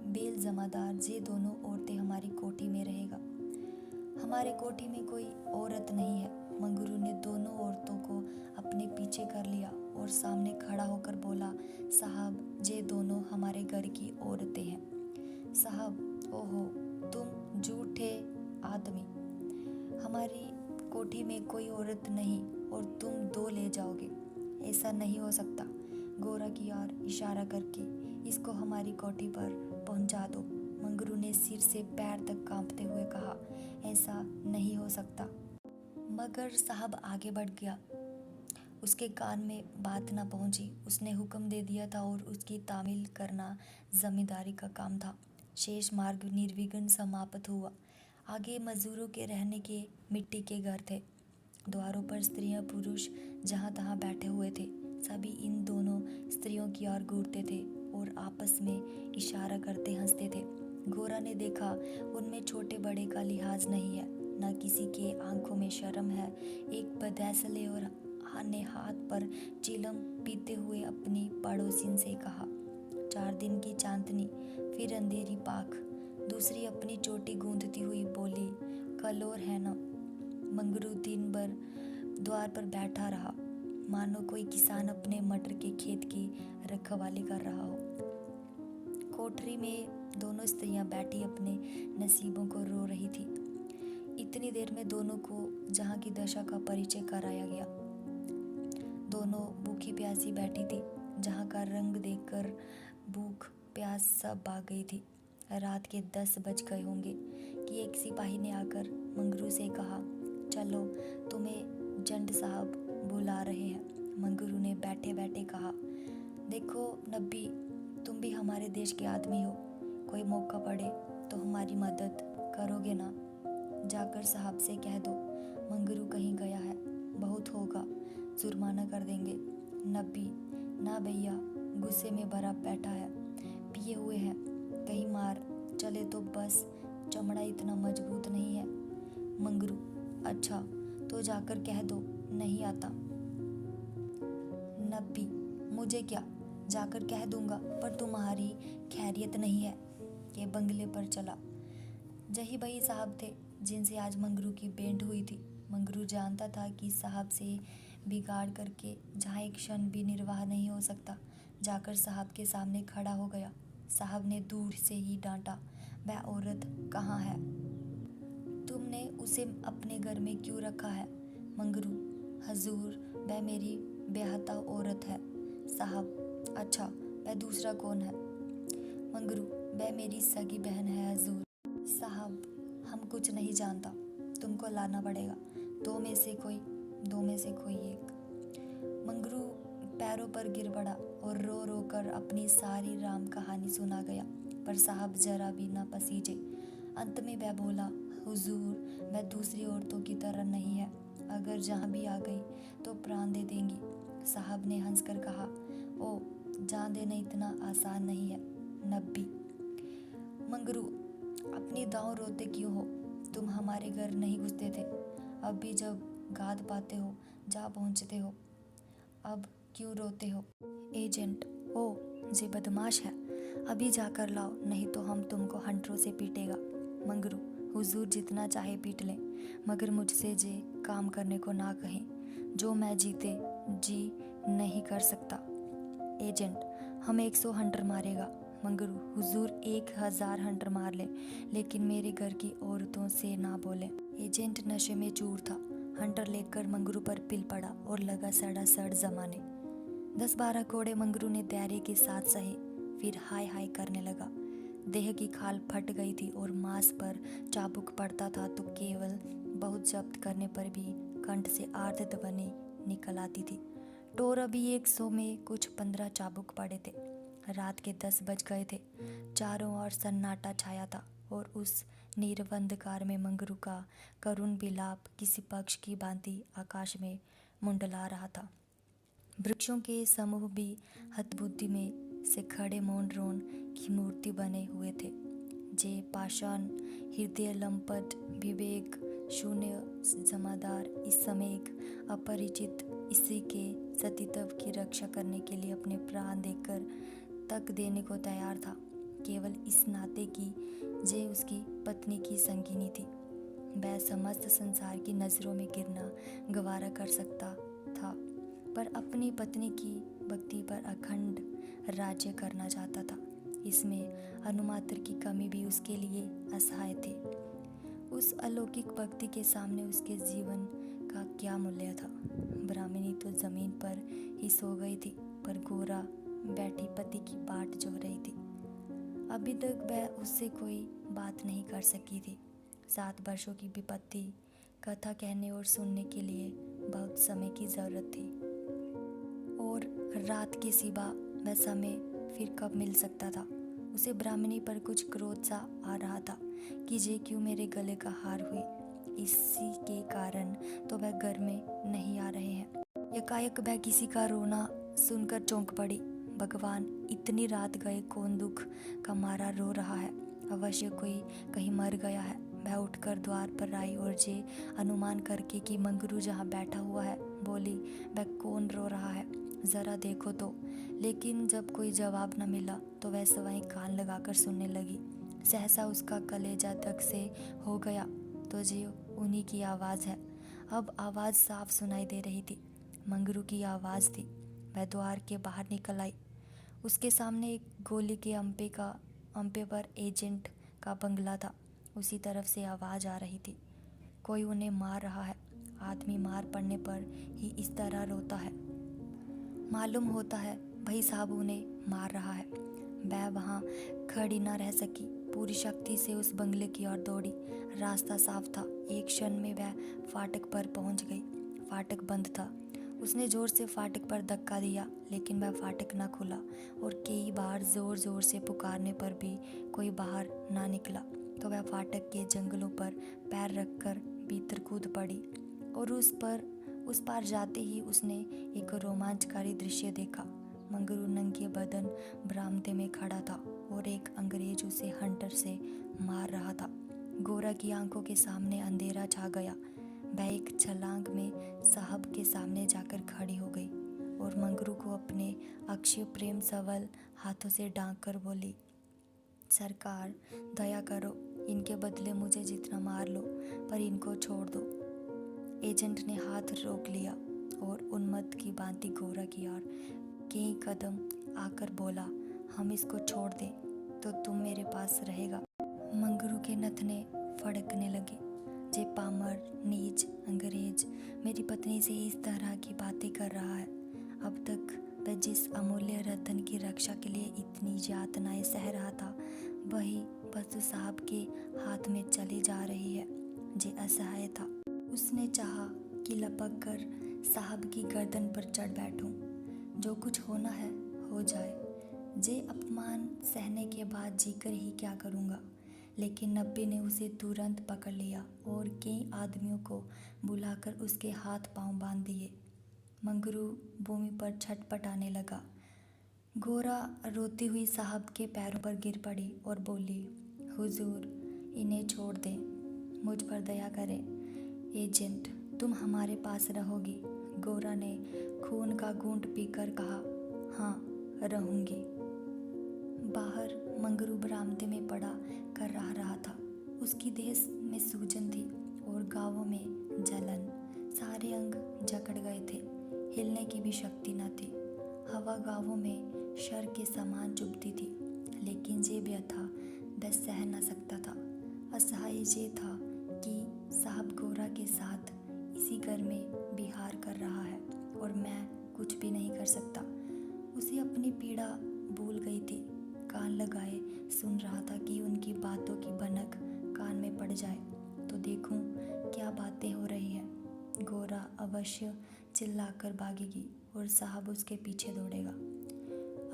बेल जमादार, ये दोनों औरतें हमारी कोठी में रहेगा। हमारे कोठी में कोई औरत नहीं है। मंगरू ने दोनों औरतों को अपने पीछे कर लिया और सामने खड़ा होकर बोला, साहब, ये दोनों हमारे घर की औरतें हैं। साहब, ओहो, तुम झूठे आदमी, हमारी कोठी में कोई औरत नहीं और तुम दो ले जाओगे, ऐसा नहीं हो सकता। गोरा की ओर इशारा करके, इसको हमारी कोठी पर पहुंचा दो। मंगरू ने सिर से पैर तक कांपते हुए कहा, ऐसा नहीं हो सकता। मगर साहब आगे बढ़ गया। उसके कान में बात न पहुंची। उसने हुक्म दे दिया था और उसकी तामील करना जमींदारी का काम था। शेष मार्ग निर्विघ्न समाप्त हुआ। आगे मजदूरों के रहने के मिट्टी के घर थे। द्वारों पर स्त्रियां पुरुष जहां तहां बैठे हुए थे। सभी इन दोनों स्त्रियों की ओर घूरते थे और आपस में इशारा करते हंसते थे। गोरा ने देखा, उनमें छोटे बड़े का लिहाज नहीं है, न किसी के आंखों में शर्म है। एक बदैसले और ने हाथ पर चिलम पीते हुए अपनी पड़ोसिन से कहा, 4 दिन की चांदनी, फिर अंधेरी पाख। दूसरी अपनी चोटी गूंथती हुई बोली, कल और है ना। मंगरू दिन भर द्वार पर बैठा रहा, मानो कोई किसान अपने मटर के खेत की रखवाली कर रहा हो। कोठरी में दोनों स्त्रियां बैठी अपने नसीबों को रो रही थी। इतनी देर में दोनों को जहाँ की दशा का परिचय कराया गया। दोनों भूखी प्यासी बैठी थी। जहाँ का रंग देखकर भूख प्यास सब भाग गई थी। रात के 10 बज गए होंगे कि एक सिपाही ने आकर मंगरू से कहा, चलो तुम्हें जंड साहब बुला रहे हैं। मंगरू ने बैठे बैठे कहा, देखो नब्बी, तुम भी हमारे देश के आदमी हो, कोई मौका पड़े तो हमारी मदद करोगे ना? जाकर साहब से कह दो मंगरू कहीं गया है, बहुत होगा, जुर्माना कर देंगे। नब्बी, ना भैया, गुस्से में भरा बैठा है, पिए हुए हैं, कहीं मार चले तो बस, चमड़ा इतना मजबूत नहीं है। मंगरू, अच्छा तो जाकर कह दो नहीं आता। नब्बी, मुझे क्या, जाकर कह दूंगा, पर तुम्हारी खैरियत नहीं है। ये बंगले पर चला। जही भाई साहब थे जिनसे आज मंगरू की भेंट हुई थी। मंगरू जानता था कि साहब से बिगाड़ करके जहाँ एक क्षण भी निर्वाह नहीं हो सकता। जाकर साहब के सामने खड़ा हो गया। साहब ने दूर से ही डांटा, वह औरत कहाँ है? तुमने उसे अपने घर में क्यों रखा है? मंगरू, हजूर, वह मेरी ब्याहता औरत है। साहब, अच्छा, वह दूसरा कौन है? मंगरू, वह मेरी सगी बहन है हजूर। साहब, हम कुछ नहीं जानता, तुमको लाना पड़ेगा, दो में से कोई एक। मंगरू पैरों पर गिर पड़ा और रो रो कर अपनी सारी राम कहानी सुना गया, पर साहब जरा भी ना पसीजे। अंत में वह बोला, हुजूर, वह दूसरी औरतों की तरह नहीं है, अगर जहाँ भी आ गई तो प्राण दे देंगी। साहब ने हंसकर कहा, ओ, जान देना इतना आसान नहीं है। नब्बी, मंगरू, अपनी दांव रोते क्यों हो? तुम हमारे घर नहीं घुसते थे, अब भी जब गाद पाते हो जा पहुँचते हो, अब क्यों रोते हो? एजेंट, ओ जे बदमाश है, अभी जाकर लाओ, नहीं तो हम तुमको हंटरों से पीटेगा। मंगरू, हुजूर जितना चाहे पीट लें, मगर मुझसे जे काम करने को ना कहें, जो मैं जीते जी नहीं कर सकता। एजेंट, हम 100 हंटर मारेगा। मंगरू, हुजूर 1000 हंटर मार ले, लेकिन मेरे घर की औरतों से ना बोले। एजेंट नशे में चूर था। हंटर लेकर मंगरू पर पिल पड़ा और लगा सड़ जमाने। 10-12 कोड़े मंगरू ने धैर्य के साथ सहे, फिर हाय हाय करने लगा। देह की खाल फट गई थी और मांस पर चाबुक पड़ता था तो केवल बहुत जब्त करने पर भी कंठ से आर्त ध्वनि निकल आती थी। टोर अभी 100 में कुछ 15 चाबुक पड़े थे। रात के 10 बज गए थे। चारों ओर सन्नाटा छाया था और उस नीरव अंधकार में मंगरू का करुण विलाप किसी पक्ष की भांति आकाश में मुंडला रहा था। वृक्षों के समूह भी हतबुद्धि में से खड़े मौन रोन की मूर्ति बने हुए थे। जे पाषाण हृदय लंपट विवेक शून्य जमादार इस समय एक अपरिचित स्त्री के सतीत्व की रक्षा करने के लिए अपने प्राण देकर तक देने को तैयार था, केवल इस नाते की जे उसकी पत्नी की संगिनी थी। वह समस्त संसार की नज़रों में गिरना गवारा कर सकता था, पर अपनी पत्नी की भक्ति पर अखंड राज्य करना चाहता था। इसमें अनुमात्र की कमी भी उसके लिए असहाय थी। उस अलौकिक भक्ति के सामने उसके जीवन का क्या मूल्य था? ब्राह्मणी तो जमीन पर ही सो गई थी, पर गोरा बैठी पति की बाट जो रही थी। अभी तक वह उससे कोई बात नहीं कर सकी थी। 7 वर्षों की विपत्ति कथा कहने और सुनने के लिए बहुत समय की जरूरत थी, और रात के सिवा वह समय फिर कब मिल सकता था? उसे ब्राह्मणी पर कुछ क्रोध सा आ रहा था कि जे क्यों मेरे गले का हार हुए, इसी के कारण तो वह घर में नहीं आ रहे हैं। एकाएक वह किसी का रोना सुनकर चौंक पड़ी। भगवान, इतनी रात गए कौन दुख का मारा रो रहा है? अवश्य कोई कहीं मर गया है। वह उठकर द्वार पर आई और जे अनुमान करके कि मंगरू जहाँ बैठा हुआ है, बोली, वह कौन रो रहा है, जरा देखो तो। लेकिन जब कोई जवाब न मिला तो वह स्वयं कान लगाकर सुनने लगी। सहसा उसका कलेजा धक से हो गया, तो जे उन्हीं की आवाज़ है। अब आवाज़ साफ सुनाई दे रही थी, मंगरू की आवाज़ थी। वह द्वार के बाहर निकल आई। उसके सामने एक गोली के पंपे पर एजेंट का बंगला था, उसी तरफ से आवाज़ आ रही थी। कोई उन्हें मार रहा है। आदमी मार पड़ने पर ही इस तरह रोता है। मालूम होता है भाई साहब उन्हें मार रहा है। वह वहाँ खड़ी न रह सकी, पूरी शक्ति से उस बंगले की ओर दौड़ी। रास्ता साफ था। एक क्षण में वह फाटक पर पहुँच गई। फाटक बंद था। उसने जोर से फाटक पर धक्का दिया, लेकिन वह फाटक न खुला और कई बार जोर जोर से पुकारने पर भी कोई बाहर ना निकला। तो वह फाटक के जंगलों पर पैर रखकर भीतर कूद पड़ी और उस पार जाते ही उसने एक रोमांचकारी दृश्य देखा। मंगरू नंगे बदन बरामदे में खड़ा था और एक अंग्रेज उसे हंटर से मार रहा था। गोरा की आंखों के सामने अंधेरा छा गया। वह एक छलांग में साहब के सामने जाकर खड़ी हो गई और मंगरू को अपने अक्षय प्रेम सवल हाथों से ढांक कर बोली, सरकार दया करो, इनके बदले मुझे जितना मार लो, पर इनको छोड़ दो। एजेंट ने हाथ रोक लिया और उन्मत्त की भांति गोरा की ओर कई कदम आकर बोला, हम इसको छोड़ दें तो तुम मेरे पास रहेगा। मंगरू के नथने फड़कने लगे। जे पामर नीच अंग्रेज मेरी पत्नी से इस तरह की बातें कर रहा है। अब तक वह जिस अमूल्य रतन की रक्षा के लिए इतनी यातनाएं सह रहा था, वही बस साहब के हाथ में चली जा रही है। जे असहाय था। उसने चाहा कि लपक कर साहब की गर्दन पर चढ़ बैठूं। जो कुछ होना है हो जाए। जे अपमान सहने के बाद जीकर ही क्या करूँगा। लेकिन नब्बे ने उसे तुरंत पकड़ लिया और कई आदमियों को बुलाकर उसके हाथ पांव बांध दिए। मंगरू भूमि पर छटपटाने लगा। गोरा रोती हुई साहब के पैरों पर गिर पड़ी और बोली, हुजूर इन्हें छोड़ दें, मुझ पर दया करें। एजेंट तुम हमारे पास रहोगी? गोरा ने खून का घूंट पीकर कहा, हाँ रहूंगी। बाहर मंगरू बरामदे में पड़ा कर रहा था। उसकी देह में सूजन थी और गाँवों में जलन। सारे अंग जकड़ गए थे। हिलने की भी शक्ति न थी। हवा गाँवों में शर के समान चुभती थी, लेकिन जे व्यथा वह सह न सकता था। असहाय ये था कि साहब गोरा के साथ इसी घर में विहार कर रहा है और मैं कुछ भी नहीं कर सकता। उसे अपनी पीड़ा भूल गई थी। कान लगाए सुन रहा था कि उनकी बातों की भनक कान में पड़ जाए तो देखूं क्या बातें हो रही हैं। गोरा अवश्य चिल्लाकर भागेगी और साहब उसके पीछे दौड़ेगा।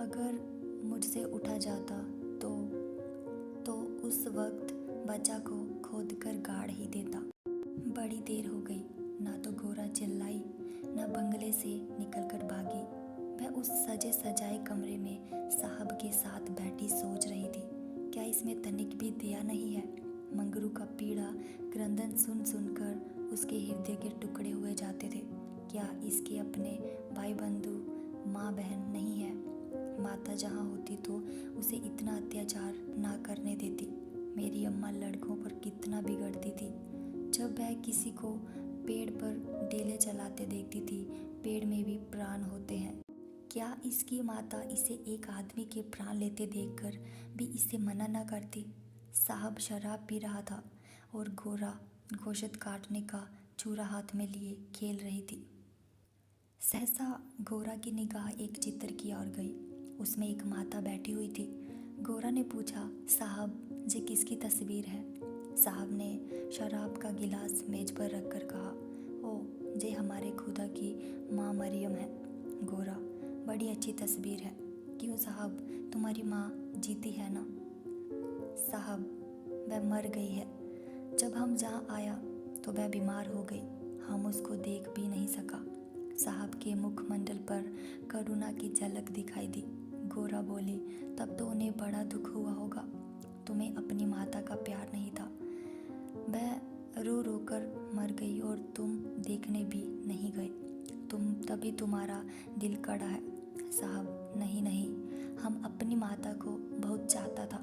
अगर मुझसे उठा जाता तो उस वक्त बच्चा को खोदकर गाड़ ही देता। बड़ी देर हो गई। ना तो गोरा चिल्लाई, ना बंगले से निकलकर भागी। वह उस सजे सजाए कमरे में साहब के साथ बैठी सोच रही थी, क्या इसमें तनिक भी दया नहीं है। मंगरू का पीड़ा क्रंदन सुन सुनकर उसके हृदय के टुकड़े हुए जाते थे। क्या इसके अपने भाई बंधु माँ बहन नहीं है? माता जहाँ होती तो उसे इतना अत्याचार ना करने देती। मेरी अम्मा लड़कों पर कितना बिगड़ती थी। जब वह किसी को पेड़ पर डेले चलाते देखती थी, पेड़ में भी प्राण होते हैं। क्या इसकी माता इसे एक आदमी के प्राण लेते देखकर भी इसे मना न करती? साहब शराब पी रहा था और गोरा गोश्त काटने का चूरा हाथ में लिए खेल रही थी। सहसा गोरा की निगाह एक चित्र की ओर गई। उसमें एक माता बैठी हुई थी। गोरा ने पूछा, साहब ये किसकी तस्वीर है? साहब ने शराब का गिलास मेज पर रखकर कहा, ओ ये हमारे खुदा की माँ मरियम है। गोरा, बड़ी अच्छी तस्वीर है। क्यों साहब, तुम्हारी माँ जीती है ना? साहब, वह मर गई है। जब हम जहाँ आया तो वह बीमार हो गई। हम उसको देख भी नहीं सका। साहब के मुखमंडल पर करुणा की झलक दिखाई दी। गोरा बोली, तब तो उन्हें बड़ा दुख हुआ होगा। तुम्हें अपनी माता का प्यार नहीं था। वह रो रो कर मर गई और तुम देखने भी नहीं गए। तभी तुम्हारा दिल कड़ा है। साहब, नहीं नहीं, हम अपनी माता को बहुत चाहता था।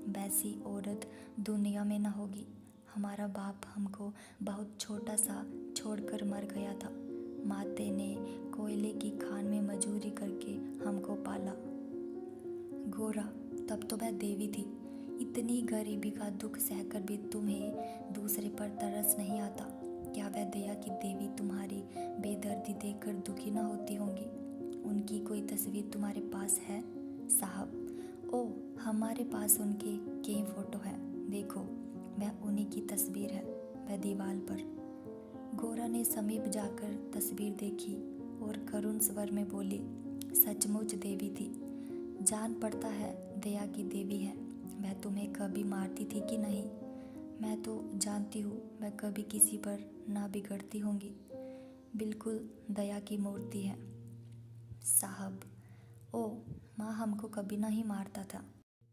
वैसी औरत दुनिया में न होगी। हमारा बाप हमको बहुत छोटा सा छोड़कर मर गया था। माते ने कोयले की खान में मजूरी करके हमको पाला। गोरा, तब तो वह देवी थी। इतनी गरीबी का दुख सहकर भी तुम्हें दूसरे पर तरस नहीं आता। क्या वह दया की देवी तुम्हारी बेदर्दी देखकर दुखी ना होती होंगी? उनकी कोई तस्वीर तुम्हारे पास है साहब? ओ, हमारे पास उनके कई फोटो हैं। देखो, वह उन्हीं की तस्वीर है, वह दीवार पर। गोरा ने समीप जाकर तस्वीर देखी और करुण स्वर में बोली, सचमुच देवी थी। जान पड़ता है दया की देवी है। वह तुम्हें कभी मारती थी कि नहीं? मैं तो जानती हूँ वह कभी किसी पर ना बिगड़ती होंगी। बिल्कुल दया की मूर्ति है साहब। ओ, माँ हमको कभी नहीं मारता था।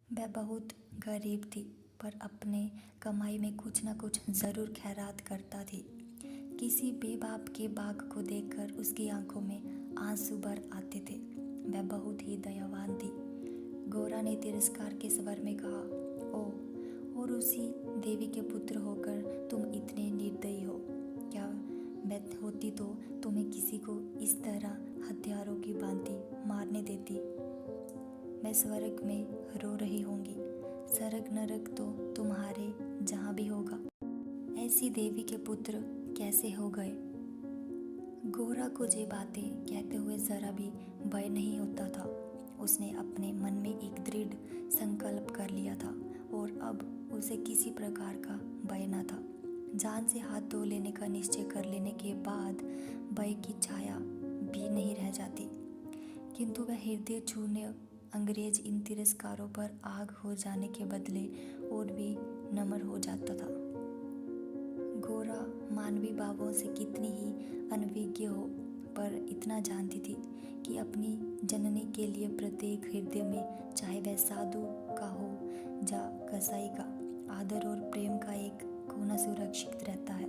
वह बहुत गरीब थी पर अपने कमाई में कुछ ना कुछ ज़रूर खैरात करता थी। किसी बेबाप के बाग को देखकर उसकी आंखों में आंसू भर आते थे। वह बहुत ही दयावान थी। गोरा ने तिरस्कार के स्वर में कहा, ओ, और उसी देवी के पुत्र होकर तुम इतने निर्दयी हो। क्या मैं होती तो तुम्हें किसी को इस तरह हथियारों की भांति मारने देती? मैं स्वर्ग में रो रही होंगी। स्वर्ग नरक तो तुम्हारे जहाँ भी होगा। ऐसी देवी के पुत्र कैसे हो गए? गोरा को ये बातें कहते हुए जरा भी भय नहीं होता था। उसने अपने मन में एक दृढ़ संकल्प कर लिया था और अब उसे किसी प्रकार का भय न था। जान से हाथ धो लेने का निश्चय कर लेने के बाद भय की छाया भी नहीं रह जाती। किंतु वह हृदय छूने अंग्रेज इन तिरस्कारों पर आग हो जाने के बदले और भी नम्र हो जाता था। गोरा मानवीय भावों से कितनी ही अनभिज्ञ हो, पर इतना जानती थी कि अपनी जननी के लिए प्रत्येक हृदय में, चाहे वह साधु का हो या कसाई का, आदर और प्रेम का एक कोना सुरक्षित रहता है।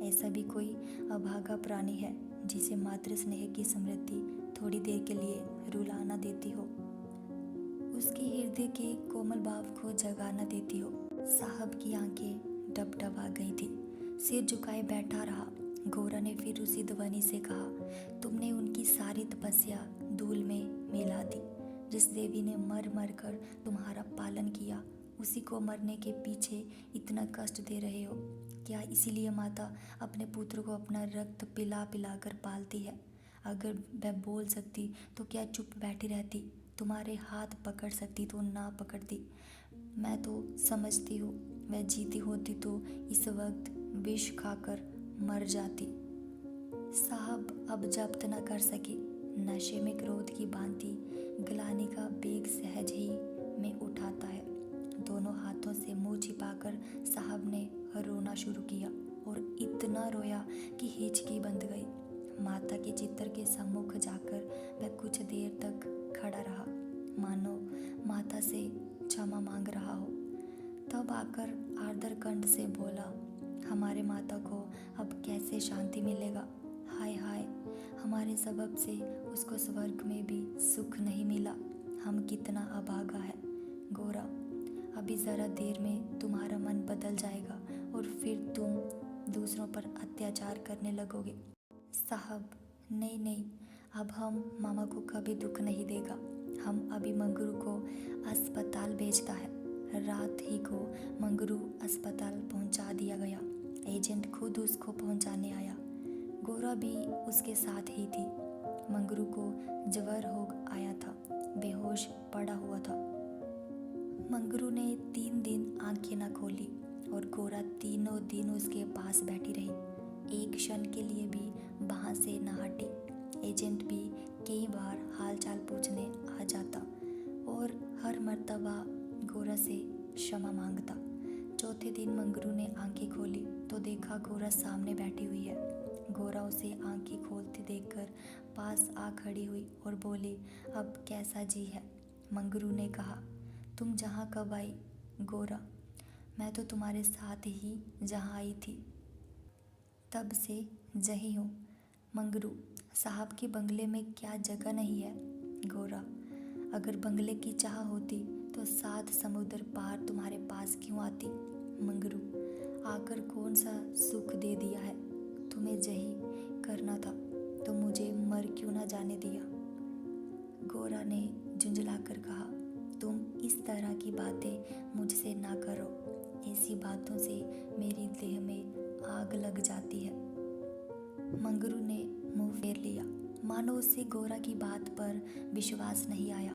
ऐसा भी कोई अभागा प्राणी है जिसे मातृ स्नेह की स्मृति थोड़ी देर के लिए रुलाना देती हो, उसके हृदय के कोमल भाव को जगाना देती हो। साहब की आंखें डबडबा गई थी। सिर झुकाए बैठा रहा। गोरा ने फिर उसी ध्वनि से कहा, तुमने उनकी सारी तपस्या धूल में मिला दी। जिस देवी ने मर मर कर तुम्हारा पालन किया, उसी को मरने के पीछे इतना कष्ट दे रहे हो। क्या इसीलिए माता अपने पुत्र को अपना रक्त पिला पिला कर पालती है? अगर वह बोल सकती तो क्या चुप बैठी रहती? तुम्हारे हाथ पकड़ सकती तो ना पकड़ती? मैं तो समझती हूँ वह जीती होती तो इस वक्त विष खाकर मर जाती। साहब अब जब्त न कर सके। नशे में क्रोध की भांति ग्लानि का बेग सहज ही में उठाता है। दोनों हाथों से मुंह छिपाकर साहब ने रोना शुरू किया और इतना रोया कि हिचकी बंध गई। माता के चित्र के सम्मुख जाकर वह कुछ देर तक खड़ा रहा, मानो माता से क्षमा मांग रहा हो। तब आकर आर्द्र कंठ से बोला, हमारे माता को अब कैसे शांति मिलेगा? हाय हाय, हमारे सबब से उसको स्वर्ग में भी सुख नहीं मिला। हम कितना अभागा है। गोरा, अभी ज़रा देर में तुम्हारा मन बदल जाएगा और फिर तुम दूसरों पर अत्याचार करने लगोगे। साहब, नहीं नहीं, अब हम मामा को कभी दुख नहीं देगा। हम अभी मंगरू को अस्पताल भेजता है। रात ही को मंगरू अस्पताल पहुंचा दिया गया। एजेंट खुद उसको पहुंचाने आया। गोरा भी उसके साथ ही थी। मंगरू को ज्वर हो आया था, बेहोश पड़ा हुआ था। मंगरू ने 3 दिन आंखें न खोली और गोरा तीनों दिन उसके पास बैठी रही। एक क्षण के लिए भी वहाँ से न हटी। एजेंट भी कई बार हालचाल पूछने आ जाता और हर मर्तबा गोरा से क्षमा मांगता। चौथे दिन मंगरू ने आंखें खोली तो देखा गोरा सामने बैठी हुई है। गोरा उसे आंखें खोलते देखकर पास आ खड़ी हुई और बोली, अब कैसा जी है? मंगरू ने कहा, तुम जहाँ कब आई गोरा? मैं तो तुम्हारे साथ ही जहाँ आई थी तब से जही हूँ। मंगरू, साहब के बंगले में क्या जगह नहीं है? गोरा, अगर बंगले की चाह होती तो 7 समुद्र पार तुम्हारे पास क्यों आती? मंगरू, आकर कौन सा सुख दे दिया है? तुम्हें जही करना था तो मुझे मर क्यों ना जाने दिया? गोरा ने झुंझलाकर कहा, तुम इस तरह की बातें मुझसे ना करो, ऐसी बातों से मेरी देह में आग लग जाती है। मंगरू ने मुंह फेर लिया, मानो उसे गोरा की बात पर विश्वास नहीं आया।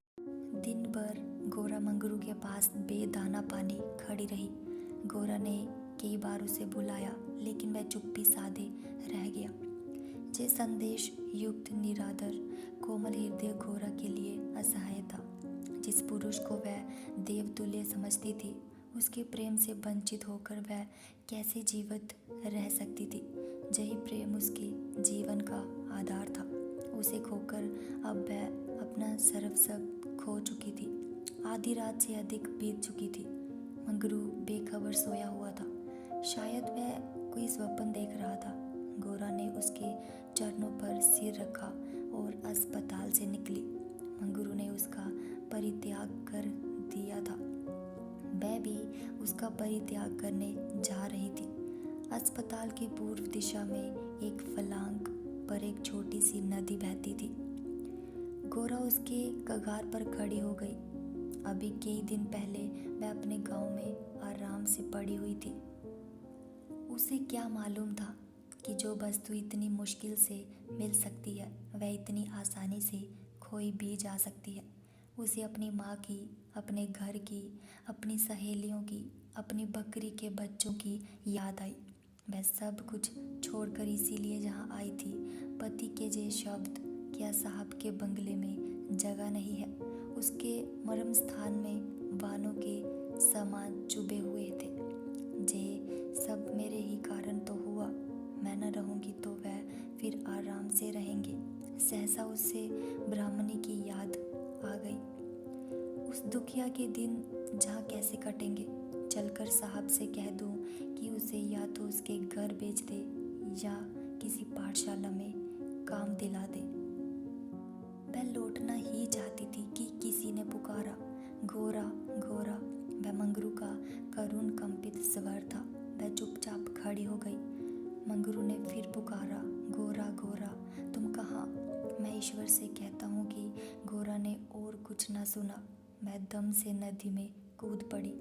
दिन भर गोरा मंगरू के पास बेदाना पानी खड़ी रही। गोरा ने कई बार उसे बुलाया, लेकिन वह चुप्पी साधे रह गया। ये संदेश युक्त निरादर कोमल हृदय गोरा के लिए असहाय था। जिस पुरुष को वह देवतुल्य समझती थी, उसके प्रेम से वंचित होकर वह कैसे जीवित रह सकती थी। यही प्रेम उसके जीवन का आधार था। उसे खोकर अब वह अपना सर्वस्व खो चुकी थी। आधी रात से अधिक बीत चुकी थी। मंगरू बेखबर सोया हुआ था। शायद वह कोई स्वप्न देख रहा था। गोरा ने उसके चरणों पर सिर रखा और अस्पताल से निकली। मंगरू ने उसका परित्याग कर दिया था। वह भी उसका परित्याग करने जा रही थी। अस्पताल के पूर्व दिशा में एक फलांग पर एक छोटी सी नदी बहती थी। गोरा उसके कगार पर खड़ी हो गई। अभी कई दिन पहले वह अपने गांव में आराम से पड़ी हुई थी। उसे क्या मालूम था कि जो वस्तु इतनी मुश्किल से मिल सकती है, वह इतनी आसानी से खोई भी जा सकती है। उसे अपनी माँ की, अपने घर की, अपनी सहेलियों की, अपनी बकरी के बच्चों की याद आई। वह सब कुछ छोड़कर इसीलिए जहाँ आई थी। पति के जे शब्द, क्या साहब के बंगले में जगह नहीं है। उसके मर्म स्थान में वानों के समान चुभे हुए थे। जे सब मेरे ही कारण तो हुआ। मैं न रहूंगी तो वह फिर आराम से रहेंगे। सहसा उससे ब्राह्मणी की याद आ गई। उस दुखिया के दिन जहाँ कैसे कटेंगे। चलकर साहब से कह दूं कि उसे या तो उसके घर बेच दे या किसी पाठशाला में काम दिला दे। वह लौटना ही चाहती थी कि किसी ने पुकारा, गोरा गोरा। वह मंगरू का करुण कंपित स्वर था। वह चुपचाप खड़ी हो गई। मंगरू ने फिर पुकारा, गोरा गोरा, तुम कहाँ? मैं ईश्वर से कहता हूँ कि गोरा ने और कुछ न सुना। वह दम से नदी में कूद पड़ी।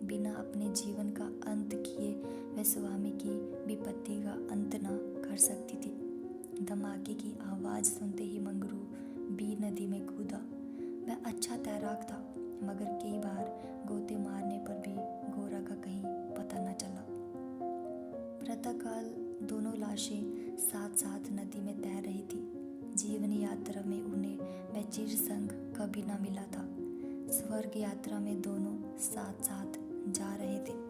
बिना अपने जीवन का अंत किए वह स्वामी की विपत्ति का अंत न कर सकती थी। धमाके की आवाज़ सुनते ही मंगरू भी नदी में कूदा। वह अच्छा तैराक था, मगर कई बार गोते मारने पर भी गोरा का कहीं पता न चला। प्रातःकाल दोनों लाशें साथ साथ नदी में तैर रही थी। जीवन यात्रा में उन्हें वह चिर संग कभी न मिला था। स्वर्ग यात्रा में दोनों साथ साथ जा रहे थे।